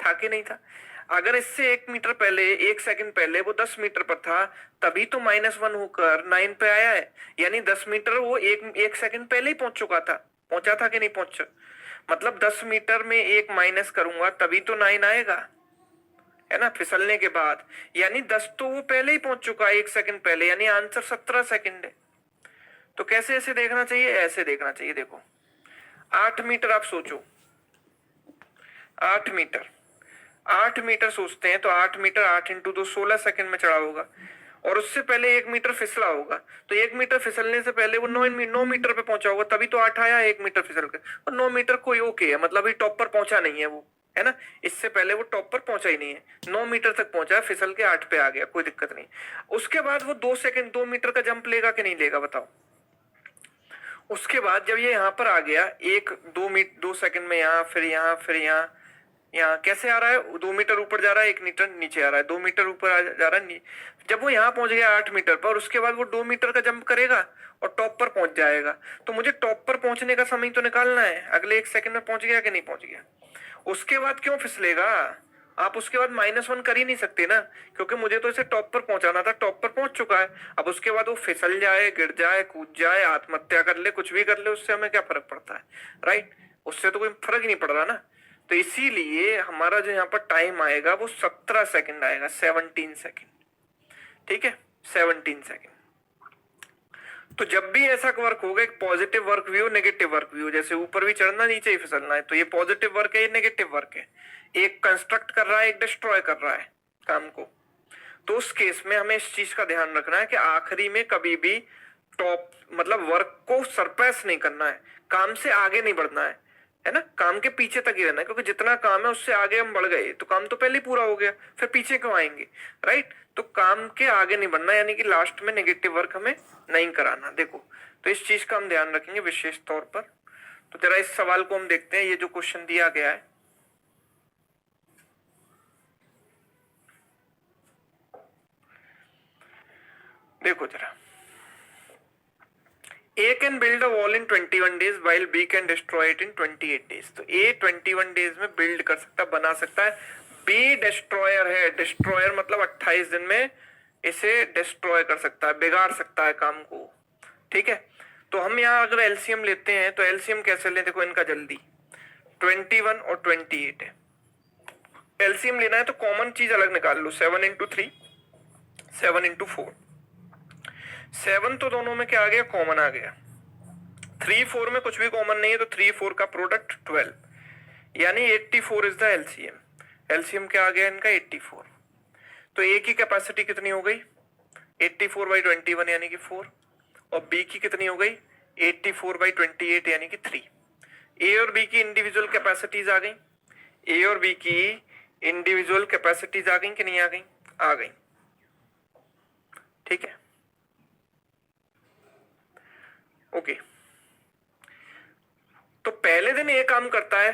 A: था कि नहीं था? अगर इससे 1 मीटर पहले, 1 सेकंड पहले वो 10 मीटर पर था, तभी तो -1 होकर 9 पे आया है। यानी 10 मीटर वो एक सेकंड पहले ही पहुंच चुका था। पहुंचा था कि नहीं पहुंचा? मतलब 10 मीटर में 1 माइनस करूंगा तभी तो 9 आएगा, है ना, फिसलने के बाद। यानी 10 तो वो पहले ही पहुंच चुका है 1 सेकंड पहले, यानी आंसर 17 सेकंड है। तो कैसे ऐसे देखना चाहिए? ऐसे देखना चाहिए। देखो 8 मीटर आप सोचो, 8 मीटर, 8 मीटर सोचते हैं तो 8 मीटर 8 इंटू 2 16 सेकंड में चढ़ा होगा, और उससे पहले 1 मीटर फिसला होगा, तो 1 मीटर फिसलने से पहले वो 9 मीटर पे पहुंचा होगा, तभी तो 8 आया 1 मीटर फिसल कर। और 9 मीटर कोई ओके है, मतलब अभी टॉप पर पहुंचा नहीं है वो, है ना? इससे पहले वो टॉप पर पहुंचा ही नहीं है, 9 मीटर तक पहुंचा है, फिसल के 8 पे आ गया, कोई दिक्कत नहीं। उसके बाद वो 2 मीटर का जंप लेगा कि नहीं लेगा बताओ? उसके बाद जब ये यहाँ पर आ गया, 2 सेकंड में यहाँ, फिर यहाँ, फिर यहाँ कैसे आ रहा है? 2 मीटर ऊपर जा रहा है, 1 मीटर नीचे आ रहा है, 2 मीटर ऊपर जा रहा है। जब वो यहाँ पहुंच गया 8 मीटर पर, उसके बाद वो 2 मीटर का जंप करेगा और टॉप पर पहुंच जाएगा। तो मुझे टॉप पर पहुंचने का समय तो निकालना है, अगले 1 सेकंड में पहुंच गया कि नहीं पहुंच गया। उसके बाद क्यों फिसलेगा? आप उसके बाद -1 कर ही नहीं सकते ना, क्योंकि मुझे तो इसे टॉप पर पहुंचाना था, टॉप पर पहुंच चुका है। अब उसके बाद वो फिसल जाए, गिर जाए, कूद जाए, आत्महत्या कर ले, कुछ भी कर ले, उससे हमें क्या फर्क पड़ता है? राइट, उससे तो कोई फर्क ही नहीं पड़ रहा ना। तो इसीलिए हमारा जो यहाँ पर टाइम आएगा वो 17 सेकंड आएगा, 17 सेकंड। ठीक है, 17 सेकंड। तो जब भी ऐसा वर्क होगा, एक पॉजिटिव वर्क भी हो, नेगेटिव वर्क भी हो, जैसे ऊपर भी चढ़ना नीचे ही फिसलना है, तो ये पॉजिटिव वर्क है, ये नेगेटिव वर्क है। एक कंस्ट्रक्ट कर रहा है, एक डिस्ट्रॉय कर रहा है काम को। तो उस केस में हमें इस चीज का ध्यान रखना है कि आखिरी में कभी भी टॉप, मतलब वर्क को सरपास नहीं करना है, काम से आगे नहीं बढ़ना है ना? काम के पीछे तक ही रहना है, क्योंकि जितना काम है उससे आगे हम बढ़ गए तो काम तो पहले ही पूरा हो गया, फिर पीछे क्यों आएंगे? राइट, तो काम के आगे नहीं बढ़ना, यानी कि लास्ट में नेगेटिव वर्क हमें नहीं कराना। देखो, तो इस चीज का हम ध्यान रखेंगे विशेष तौर पर। तो जरा इस सवाल को हम देखते हैं, ये जो क्वेश्चन दिया गया है। देखो जरा, A can build a wall in 21 days while B can destroy it in 28 days। तो A 21 days में बिल्ड कर सकता, बना सकता है। B डिस्ट्रॉयर है, डिस्ट्रॉयर मतलब 28 दिन में इसे डिस्ट्रॉय कर सकता है, बिगाड़ सकता है काम को। ठीक है, तो हम यहाँ अगर एलसीएम लेते हैं तो एलसीएम कैसे लें? देखो इनका जल्दी, 21 और 28 है। एलसीएम लेना है तो कॉमन चीज अलग निकाल लो, 7 इंटू 3, 7 इंटू 4। 7 तो दोनों में क्या आ गया? कॉमन आ गया। 3 4 में कुछ भी कॉमन नहीं है, तो 3 4 का प्रोडक्ट 12, यानी 84 इज द एलसीएम। एलसीएम क्या आ गया इनका? 84। तो ए की कैपेसिटी कितनी हो गई? 84/21 यानी कि 4, और बी की कितनी हो गई? 84/28 यानी कि 3। ए और बी की इंडिविजुअल कैपेसिटीज आ गई, ए और बी की इंडिविजुअल कैपेसिटीज आ गई कि नहीं आ गई? आ गई। ठीक है, ओके। तो पहले दिन ए काम करता है,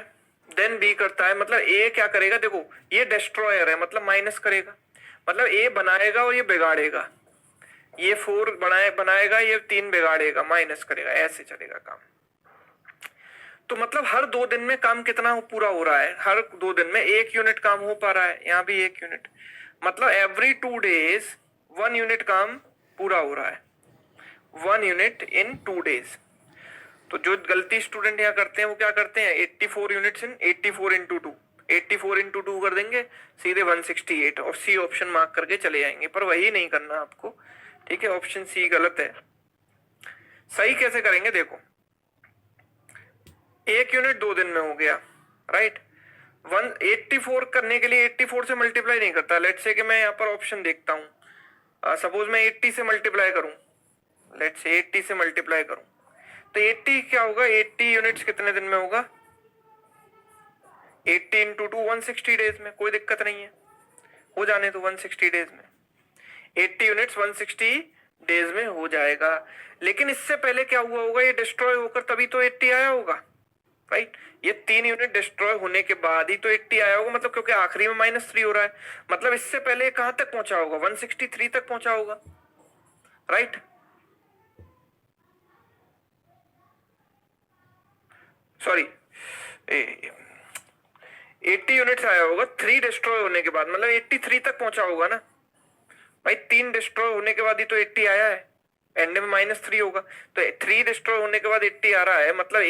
A: देन बी करता है, मतलब ए क्या करेगा? देखो ये डिस्ट्रॉयर है, मतलब माइनस करेगा, मतलब ए बनाएगा और ये बिगाड़ेगा। ये 4 बनाएगा, ये 3 बिगाड़ेगा, माइनस करेगा, ऐसे चलेगा काम। तो मतलब हर 2 दिन में काम कितना पूरा हो रहा है? हर 2 दिन में 1 यूनिट काम हो पा रहा है, यहाँ भी 1 यूनिट, मतलब एवरी 2 डेज 1 यूनिट काम पूरा हो रहा है, 1 यूनिट इन 2 डेज। तो जो गलती स्टूडेंट यहाँ करते हैं वो क्या करते हैं, 84 यूनिट्स इन 84 इंटू 2, 84 इंटू 2 कर देंगे सीधे 168 और सी ऑप्शन मार्क करके चले जाएंगे, पर वही नहीं करना आपको, ठीक है। ऑप्शन सी गलत है। सही कैसे करेंगे, देखो 1 यूनिट 2 दिन में हो गया, राइट। 184 करने के लिए 84 से मल्टीप्लाई नहीं करता। लेट्स से कि मैं यहाँ पर ऑप्शन देखता हूँ, सपोज मैं 80 से मल्टीप्लाई करूँ, लेट्स से 80 से मल्टीप्लाई करूँ तो 80 क्या होगा, 80 यूनिट्स कितने दिन में होगा, 80 इंटू 2 160 डेज में, कोई दिक्कत नहीं है, हो जाने तो 160 डेज में 80 यूनिट्स 160 डेज में हो जाएगा। लेकिन इससे पहले क्या हुआ होगा, ये डिस्ट्रॉय होकर तभी तो 80 आया होगा, राइट। ये 3 यूनिट डिस्ट्रॉय होने के बाद ही तो 80 आया होगा, मतलब क्योंकि आखिरी में -3 हो रहा है, मतलब इससे पहले कहां तक पहुंचा होगा, 163 तक पहुंचा होगा, राइट। सॉरी 80 यूनिट्स आया होगा 3 डिस्ट्रॉय होने के बाद, मतलब 83 तक पहुंचा होगा ना भाई। 3 डिस्ट्रॉय होने के बाद ही तो 80 आया है, एंड में -3 होगा, तो 3 डिस्ट्रॉय होने के बाद 80 आ रहा है, मतलब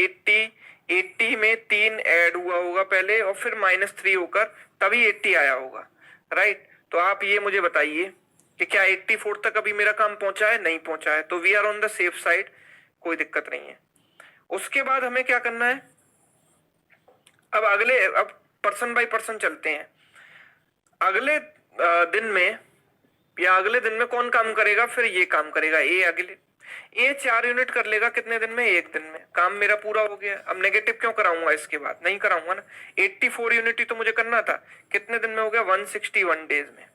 A: 80 में 3 ऐड हुआ होगा पहले और फिर -3 होकर तभी 80 आया होगा, राइट। तो आप ये मुझे बताइए कि क्या 84 तक अभी मेरा काम पहुंचा है, नहीं पहुंचा है, तो we are on the safe side, कोई दिक्कत नहीं है। उसके बाद हमें क्या करना है, अब पर्सन बाय पर्सन चलते हैं। अगले दिन में या अगले दिन में कौन काम करेगा, फिर ये काम करेगा ए 4 यूनिट कर लेगा कितने दिन में, 1 दिन में, काम मेरा पूरा हो गया। अब नेगेटिव क्यों कराऊंगा, इसके बाद नहीं कराऊंगा ना, 84 यूनिट ही तो मुझे करना था, कितने दिन में हो गया, 161 डेज में।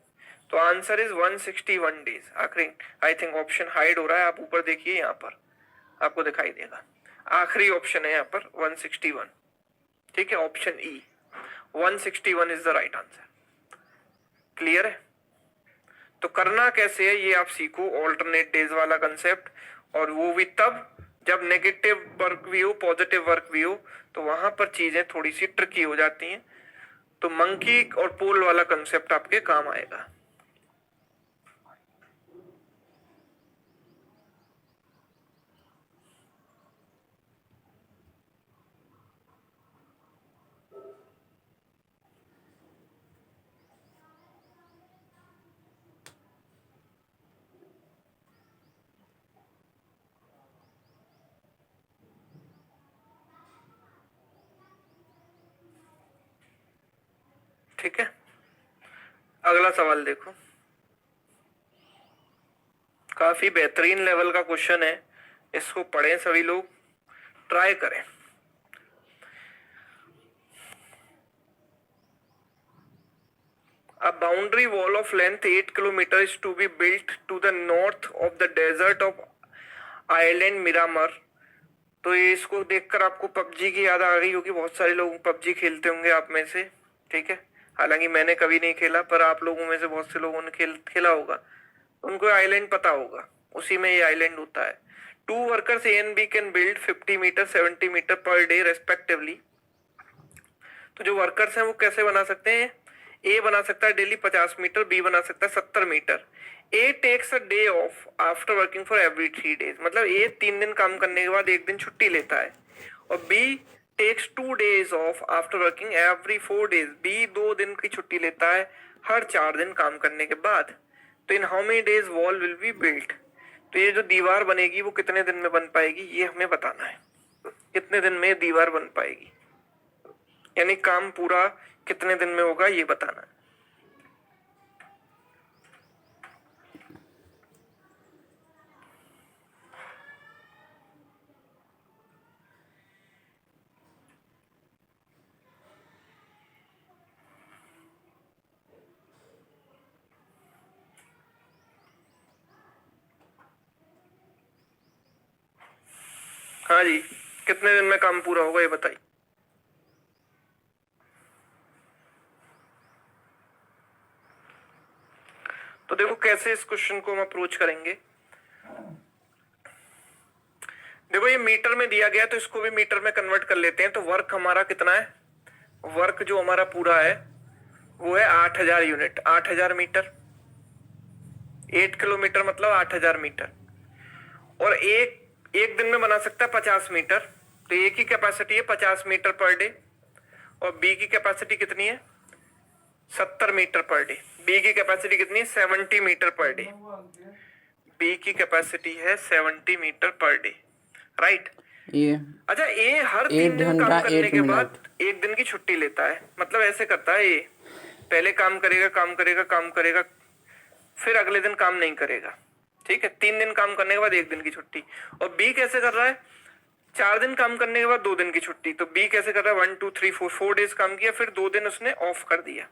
A: तो आंसर इज 161 डेज। आखिरी आई थिंक ऑप्शन हाइड हो रहा है, आप ऊपर देखिए, यहाँ पर आपको दिखाई देगा, आखिरी ऑप्शन है यहाँ पर 161, ठीक है, option E 161 is the right answer. Clear है। तो करना कैसे है ये आप सीखो, ऑल्टरनेट डेज वाला कंसेप्ट, और वो भी तब जब नेगेटिव वर्क भी हो पॉजिटिव वर्क भी हो, तो वहां पर चीजें थोड़ी सी ट्रिकी हो जाती हैं। तो मंकी और पोल वाला कंसेप्ट आपके काम आएगा। ठीक है, अगला सवाल देखो, काफी बेहतरीन लेवल का क्वेश्चन है, इसको पढ़ें सभी लोग, ट्राई करें। A boundary wall of length 8 kilometer is to be built to the north of the desert of island Miramar। तो ये इसको देखकर आपको पबजी की याद आ गई होगी, बहुत सारे लोग पबजी खेलते होंगे आप में से, ठीक है। हालांकि मैंने कभी नहीं खेला, पर आप लोगों में से बहुत से लोगों ने खेला होगा, उनको आइलैंड पता होगा, उसी में ये आइलैंड होता है। 2 workers A and B can build 50 metre 70 metre per day respectively. तो जो वर्कर्स हैं वो कैसे बना सकते हैं, ए बना सकता है डेली 50 मीटर, बी बना सकता है 70 metre. A takes a day off after working for every 3 days, मतलब ए 3 दिन काम करने के बाद 1 दिन छुट्टी लेता है, और B takes 2 days off after working every 4 days, B 2 दिन की छुट्टी लेता है हर 4 दिन काम करने के बाद। तो in how many days wall will be built, तो ये जो दीवार बनेगी वो कितने दिन में बन पाएगी, ये हमें बताना है, कितने दिन में दीवार बन पाएगी, यानी काम पूरा कितने दिन में होगा ये बताना है। हाँ जी, कितने दिन में काम पूरा होगा ये बताइए। तो देखो कैसे इस क्वेश्चन को हम अप्रोच करेंगे। देखो ये मीटर में दिया गया तो इसको भी मीटर में कन्वर्ट कर लेते हैं। तो वर्क हमारा कितना है, वर्क जो हमारा पूरा है वो है 8000 यूनिट, 8000 मीटर, 8 किलोमीटर मतलब 8000 मीटर। और एक एक दिन में बना सकता है 50 मीटर, तो ए की कैपेसिटी है 50 मीटर पर डे और बी की कैपेसिटी कितनी है 70 मीटर पर डे। बी की कैपेसिटी कितनी है 70 मीटर पर डे। बी की कैपेसिटी है 70 मीटर पर डे, राइट।
B: ये
A: अच्छा, ए हर 3 दिन काम करने के बाद एक दिन की छुट्टी लेता है, मतलब ऐसे करता है। ए पहले काम करेगा काम करेगा काम करेगा, फिर अगले दिन काम नहीं करेगा, ठीक है। 3 दिन काम करने के बाद एक दिन की छुट्टी। और बी कैसे कर रहा है, 4 दिन काम करने के बाद 2 दिन की छुट्टी। तो बी कैसे कर रहा है, 1 2 3 4 डेज काम किया, फिर 2 दिन उसने ऑफ कर दिया,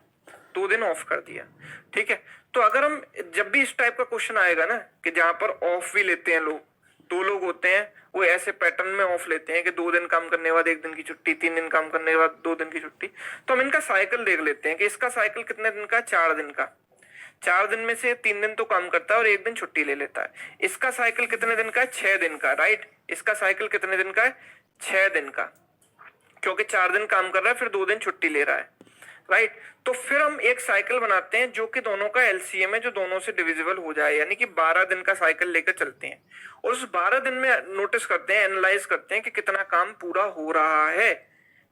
A: 2 दिन ऑफ कर दिया, ठीक है। तो अगर हम जब भी इस टाइप का क्वेश्चन आएगा ना कि जहां पर ऑफ भी लेते हैं लोग, 2 लोग होते हैं वो ऐसे पैटर्न में ऑफ लेते हैं कि 2 दिन काम करने के बाद 1 दिन की छुट्टी, 3 दिन काम करने के बाद 2 दिन की छुट्टी। तो हम इनका साइकिल देख लेते हैं कि इसका साइकिल कितने दिन का, 4 दिन का। 4 दिन में से 3 दिन तो काम करता है और 1 दिन छुट्टी ले लेता है। इसका साइकिल कितने दिन का है, 6 दिन का, राइट। इसका साइकिल कितने दिन का है, 6 दिन का, क्योंकि 4 दिन काम कर रहा है फिर 2 दिन छुट्टी ले रहा है, राइट। तो फिर हम एक साइकिल बनाते हैं जो कि दोनों का एलसीएम है, जो दोनों से डिविजिबल हो जाए, यानी कि 12 दिन का साइकिल लेकर चलते हैं और उस 12 दिन में नोटिस करते हैं, एनालाइज करते हैं कि कितना काम पूरा हो रहा है,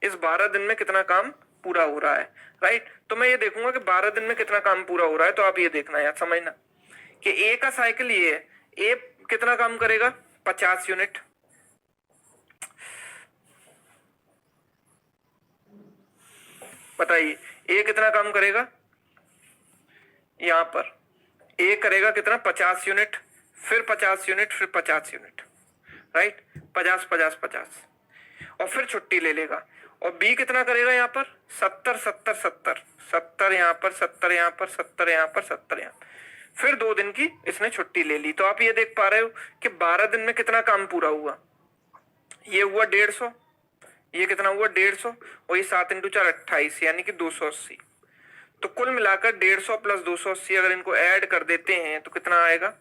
A: इस 12 दिन में कितना काम पूरा हो रहा है, राइट। तो मैं ये देखूंगा कि 12 दिन में कितना काम पूरा हो रहा है। तो आप ये देखना यार, समझना कि ए का साइकिल ये है, ए कितना काम करेगा 50 यूनिट, बताइए ए कितना काम करेगा, यहां पर ए करेगा कितना 50 यूनिट, फिर 50 यूनिट, फिर 50 यूनिट, राइट। 50 50 50 और फिर छुट्टी ले लेगा। और बी कितना करेगा यहाँ पर 70 70 70 70 यहाँ पर 70 यहाँ पर 70 यहाँ पर 70 यहाँ, फिर 2 दिन की इसने छुट्टी ले ली। तो आप ये देख पा रहे हो कि 12 दिन में कितना काम पूरा हुआ, ये हुआ 150, ये कितना हुआ 150 और ये 7 × 4 28, यानी कि 280। तो कुल मिलाकर 150 प्लस 280 अगर इनको ऐड कर देते हैं तो कितना आएगा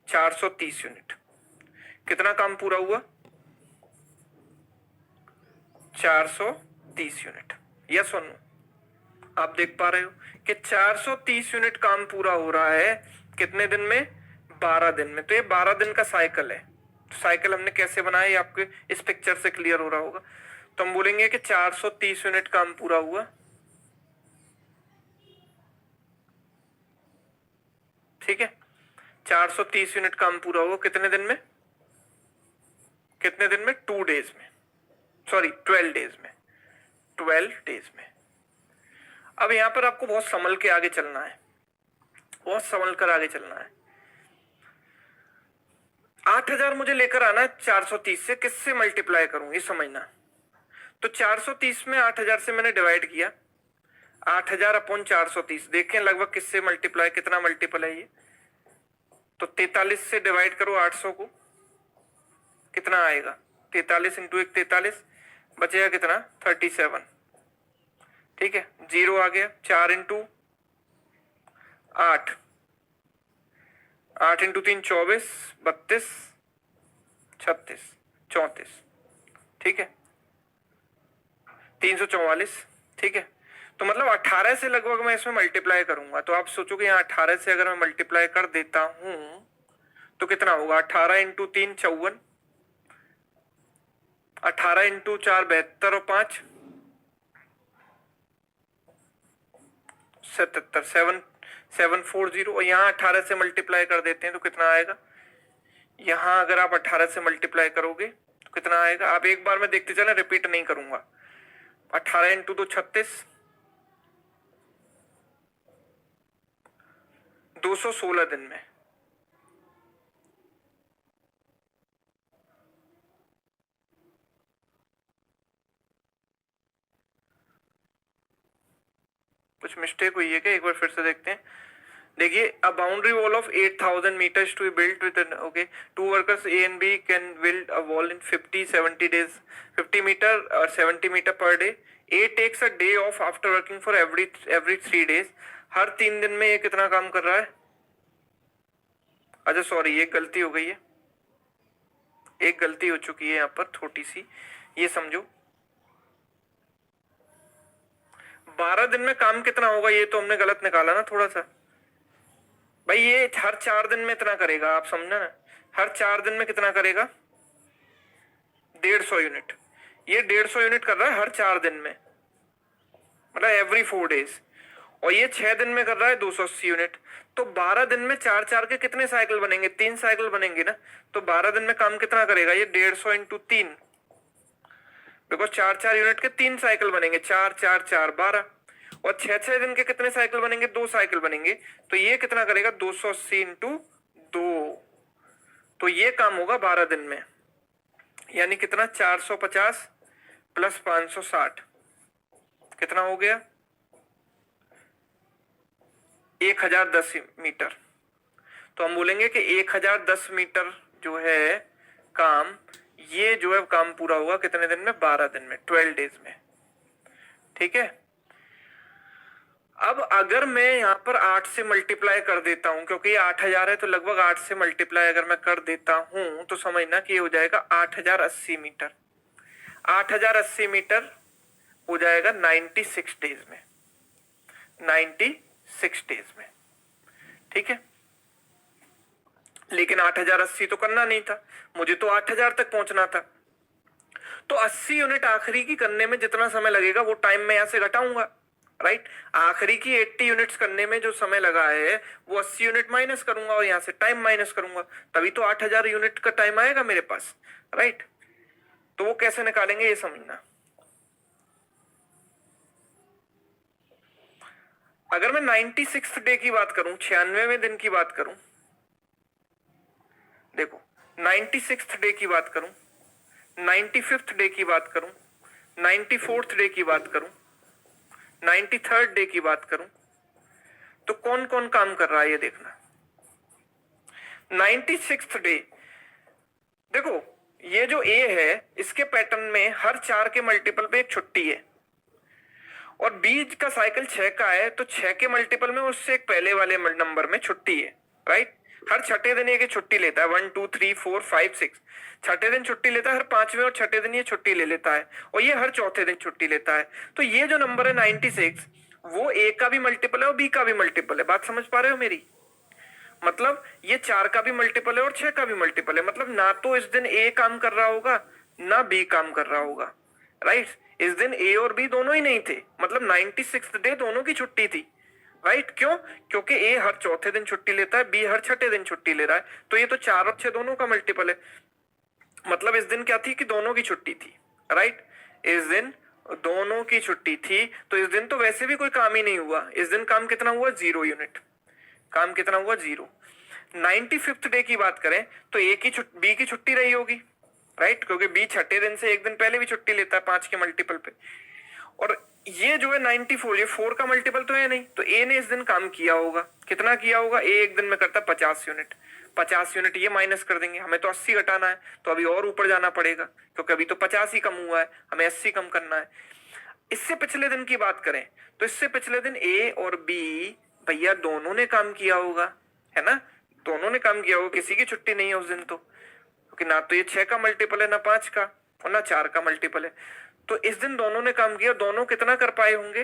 A: 430 यूनिट। कितना काम पूरा हुआ 430 यूनिट, यस और नो। आप देख पा रहे हो कि 430 यूनिट काम पूरा हो रहा है कितने दिन में, 12 दिन में। तो ये 12 दिन का साइकिल है। तो साइकिल हमने कैसे बनाया ये आपके इस पिक्चर से क्लियर हो रहा होगा। तो हम बोलेंगे कि 430 यूनिट काम पूरा हुआ, ठीक है। 430 यूनिट काम पूरा हुआ कितने दिन में, कितने दिन में 2 डेज में, सॉरी 12 डेज में, 12 डेज में। अब यहां पर आपको बहुत संभल के आगे चलना है, बहुत संभल कर आगे चलना है। 8000 मुझे लेकर आना है 430 से, किससे मल्टीप्लाई करूं ये समझना। तो 430 में 8000 से मैंने डिवाइड किया, 8000 अपॉन 430, देखें लगभग किससे मल्टीप्लाई, कितना मल्टीपल है ये। तो 43 से डिवाइड करो 800 को, कितना आएगा 43 × 1 43, बचेगा कितना 37, ठीक है। 0 आ गया, 4 × 8, 8 × 3 24, 32 36 34, ठीक है 344, ठीक है। तो मतलब 18 से लगभग मैं इसमें मल्टीप्लाई करूंगा। तो आप सोचो कि यहाँ 18 से अगर मैं मल्टीप्लाई कर देता हूं तो कितना होगा 18 × 3 54, 18 × 4 72 और 5 77 740। और यहाँ 18 से मल्टीप्लाई कर देते हैं तो कितना आएगा, यहां अगर आप 18 से मल्टीप्लाई करोगे तो कितना आएगा, आप एक बार में देखते चले, रिपीट नहीं करूंगा। 18 × 2 36, 216 दिन में। कुछ मिस्टेक हुई है क्या, एक बार फिर से देखते हैं। देखिए, a boundary wall of 8000 meters to be built with an okay, 2 workers A and B can build a wall in 50-70 days, 50 meter or 70 meter per day. A takes a day off after working for every 3 days. हर 3 दिन में ये कितना काम कर रहा है, अच्छा sorry एक गलती हो गई है, एक गलती हो चुकी है यहाँ पर थोड़ी सी, ये समझो 12 दिन में काम कितना होगा ये तो हमने गलत निकाला ना थोड़ा सा भाई। ये हर 4 दिन में इतना करेगा, आप समझना ना, हर 4 दिन में कितना करेगा 150 यूनिट। ये 150 यूनिट कर रहा है हर 4 दिन में, मतलब एवरी 4 डेज। और ये 6 दिन में कर रहा है 280 यूनिट। तो 12 दिन में 4 के कितने साइकिल बनेंगे? 3 साइकिल बनेंगे ना। तो 12 दिन में काम कितना करेगा ये? 150 इंटू 3, बिकॉज 4 यूनिट के 3 साइकिल बनेंगे, 4 12। और 6 दिन के कितने साइकिल बनेंगे? 2 साइकिल बनेंगे। तो ये कितना करेगा? 280 इंटू 2। तो ये काम होगा 12 दिन में, यानी कितना? 450 प्लस 560 कितना हो गया? 1010 मीटर। तो हम बोलेंगे कि 1010 मीटर जो है काम, ये जो है काम पूरा होगा कितने दिन में? 12 दिन में, 12 डेज में। ठीक है। अब अगर मैं यहां पर 8 से मल्टीप्लाई कर देता हूं, क्योंकि ये 8000 है तो लगभग 8 से मल्टीप्लाई अगर मैं कर देता हूं तो समझना कि ये हो जाएगा 8080 मीटर। 8080 मीटर हो जाएगा 96 डेज में, 96 डेज में। ठीक है। लेकिन 8080 तो करना नहीं था, मुझे तो 8000 तक पहुंचना था। तो 80 यूनिट आखिरी की करने में जितना समय लगेगा वो टाइम मैं यहां से घटाऊंगा, राइट। आखिरी की 80 यूनिट्स करने में जो समय लगा है वो 80 यूनिट माइनस करूंगा और यहां से टाइम माइनस करूंगा, तभी तो 8000 यूनिट का टाइम आएगा मेरे पास, राइट। तो वो कैसे निकालेंगे ये समझना। अगर मैं 96th डे की बात करूं, 96वें दिन की बात करूं, देखो 96th डे की बात करूं, 95th डे की बात करूं, 94th डे की बात करूं, 93rd डे की बात करूं, तो कौन कौन काम कर रहा है ये देखना। 96th डे, देखो ये जो ए है इसके पैटर्न में हर 4 के मल्टीपल पे एक छुट्टी है, और बीच का साइकिल 6 का है तो 6 के मल्टीपल में उससे एक पहले वाले नंबर में छुट्टी है, राइट। हर छठे दिन ये छुट्टी लेता है, 1 2 3 4 5 6, छठे दिन छुट्टी लेता है, हर 5वें और छठे दिन ये छुट्टी ले लेता है, और ये हर चौथे दिन छुट्टी लेता है। तो ये जो नंबर है 96, वो ए का भी मल्टीपल है और बी का भी मल्टीपल है। बात समझ पा रहे हो मेरी? मतलब ये 4 का भी मल्टीपल है और 6 का भी मल्टीपल है। मतलब ना तो इस दिन ए काम कर रहा होगा ना बी काम कर रहा होगा, राइट। इस दिन ए और बी दोनों ही नहीं थे, मतलब 96th डे दोनों की छुट्टी थी, राइट। क्यों? क्योंकि ए हर चौथे दिन छुट्टी लेता है, बी हर छठे दिन छुट्टी ले रहा है, तो ये तो 4 और 6 दोनों का मल्टीपल है। मतलब इस दिन क्या थी कि दोनों की छुट्टी थी, राइट। इस दिन दोनों की छुट्टी थी, तो इस दिन तो वैसे भी कोई काम ही नहीं हुआ। इस दिन काम कितना हुआ? 0 यूनिट। काम कितना हुआ? 0। 95th डे की बात करें तो ए की बी की छुट्टी रही होगी, राइट, क्योंकि बी छठे दिन से एक दिन पहले भी छुट्टी लेता है 5 के मल्टीपल पे। और ये जो है 94, ये 4 का मल्टीपल तो है नहीं, तो ए ने इस दिन काम किया होगा। कितना किया होगा? ए एक दिन में करता 50 यूनिट। 50 यूनिट ये माइनस कर देंगे, हमें तो 80 घटाना है, तो अभी और ऊपर जाना पड़ेगा, क्योंकि अभी तो 50 ही कम हुआ है, हमें 80 कम करना है। इससे पिछले दिन की बात करें तो इससे पिछले दिन ए और बी भैया दोनों ने काम किया होगा, है ना। दोनों ने काम किया होगा, किसी की छुट्टी नहीं है उस दिन तो, क्योंकि ना तो ये 6 का मल्टीपल है, ना 5 का, और ना 4 का मल्टीपल है। तो इस दिन दोनों ने काम किया। दोनों कितना कर पाए होंगे?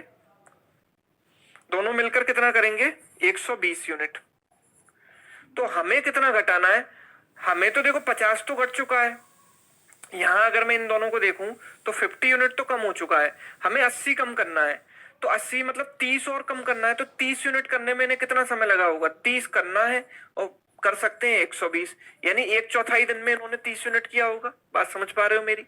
A: दोनों मिलकर कितना करेंगे? 120 यूनिट। तो हमें कितना घटाना है? हमें तो देखो 50 तो घट चुका है, यहां अगर मैं इन दोनों को देखूं तो 50 यूनिट तो कम हो चुका है, हमें 80 कम करना है। तो 80 मतलब 30 और कम करना है, तो 30 यूनिट करने में इन्हें कितना समय लगा होगा? 30 करना है और कर सकते हैं 120, यानी 1/4 दिन में इन्होंने 30 यूनिट किया होगा। बात समझ पा रहे हो मेरी?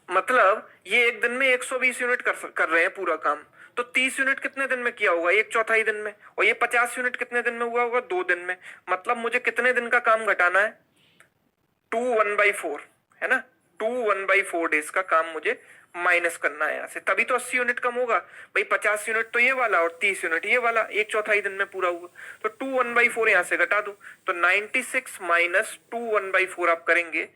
A: मतलब ये एक दिन में 120 यूनिट कर रहे हैं पूरा काम, तो 30 यूनिट कितने दिन में किया होगा? 1/4 दिन में। और ये 50 यूनिट कितने दिन में हुआ होगा? 2 दिन में। मतलब मुझे कितने दिन का काम घटाना है? 2 1/4, है ना। 2 1/4 डेज का काम मुझे माइनस करना है यहाँ से, तभी तो 80 यूनिट कम होगा भाई। 50 यूनिट तो ये वाला और 30 यूनिट ये वाला, 1/4 दिन में पूरा हुआ। तो 2 1/4 यहाँ से घटा दो, तो 96 माइनस 2 1/4 आप करेंगे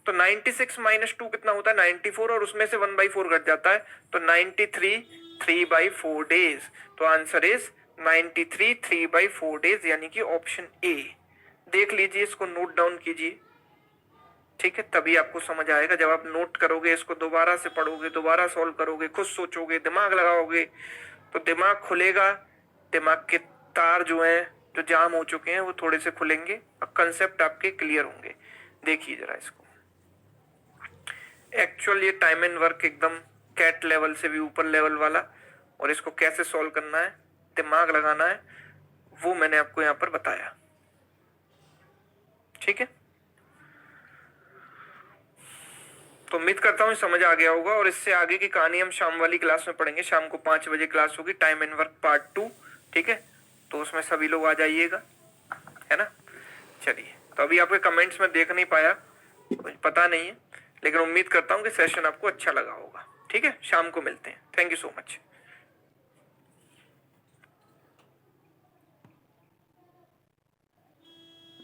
A: तो 96 माइनस 2 कितना होता है? 94, और उसमें से 1/4 घट जाता है, तो 93 3/4 डेज। तो आंसर इज 93 3/4 डेज, यानी कि ऑप्शन ए। देख लीजिए, इसको नोट डाउन कीजिए, ठीक है, तभी आपको समझ आएगा। जब आप नोट करोगे, इसको दोबारा से पढ़ोगे, दोबारा सॉल्व करोगे, खुद सोचोगे, दिमाग लगाओगे, तो दिमाग खुलेगा। दिमाग के तार जो हैं, जो जाम हो चुके हैं, वो थोड़े से खुलेंगे और कंसेप्ट आपके क्लियर होंगे। देखिए जरा इसको, एक्चुअल ये टाइम एंड वर्क एकदम कैट लेवल से भी ऊपर लेवल वाला, और इसको कैसे सॉल्व करना है, दिमाग लगाना है, वो मैंने आपको यहाँ पर बताया। ठीक है, तो उम्मीद करता हूँ समझ आ गया होगा। और इससे आगे की कहानी हम शाम वाली क्लास में पढ़ेंगे। शाम को 5 बजे क्लास होगी, टाइम एंड वर्क पार्ट 2। ठीक है, तो उसमें सभी लोग आ जाइएगा, है ना। चलिए, तो अभी आपके कमेंट्स में देख नहीं पाया, कुछ पता नहीं है, लेकिन उम्मीद करता हूँ कि सेशन आपको अच्छा लगा होगा। ठीक है, शाम को मिलते हैं। Thank you so much.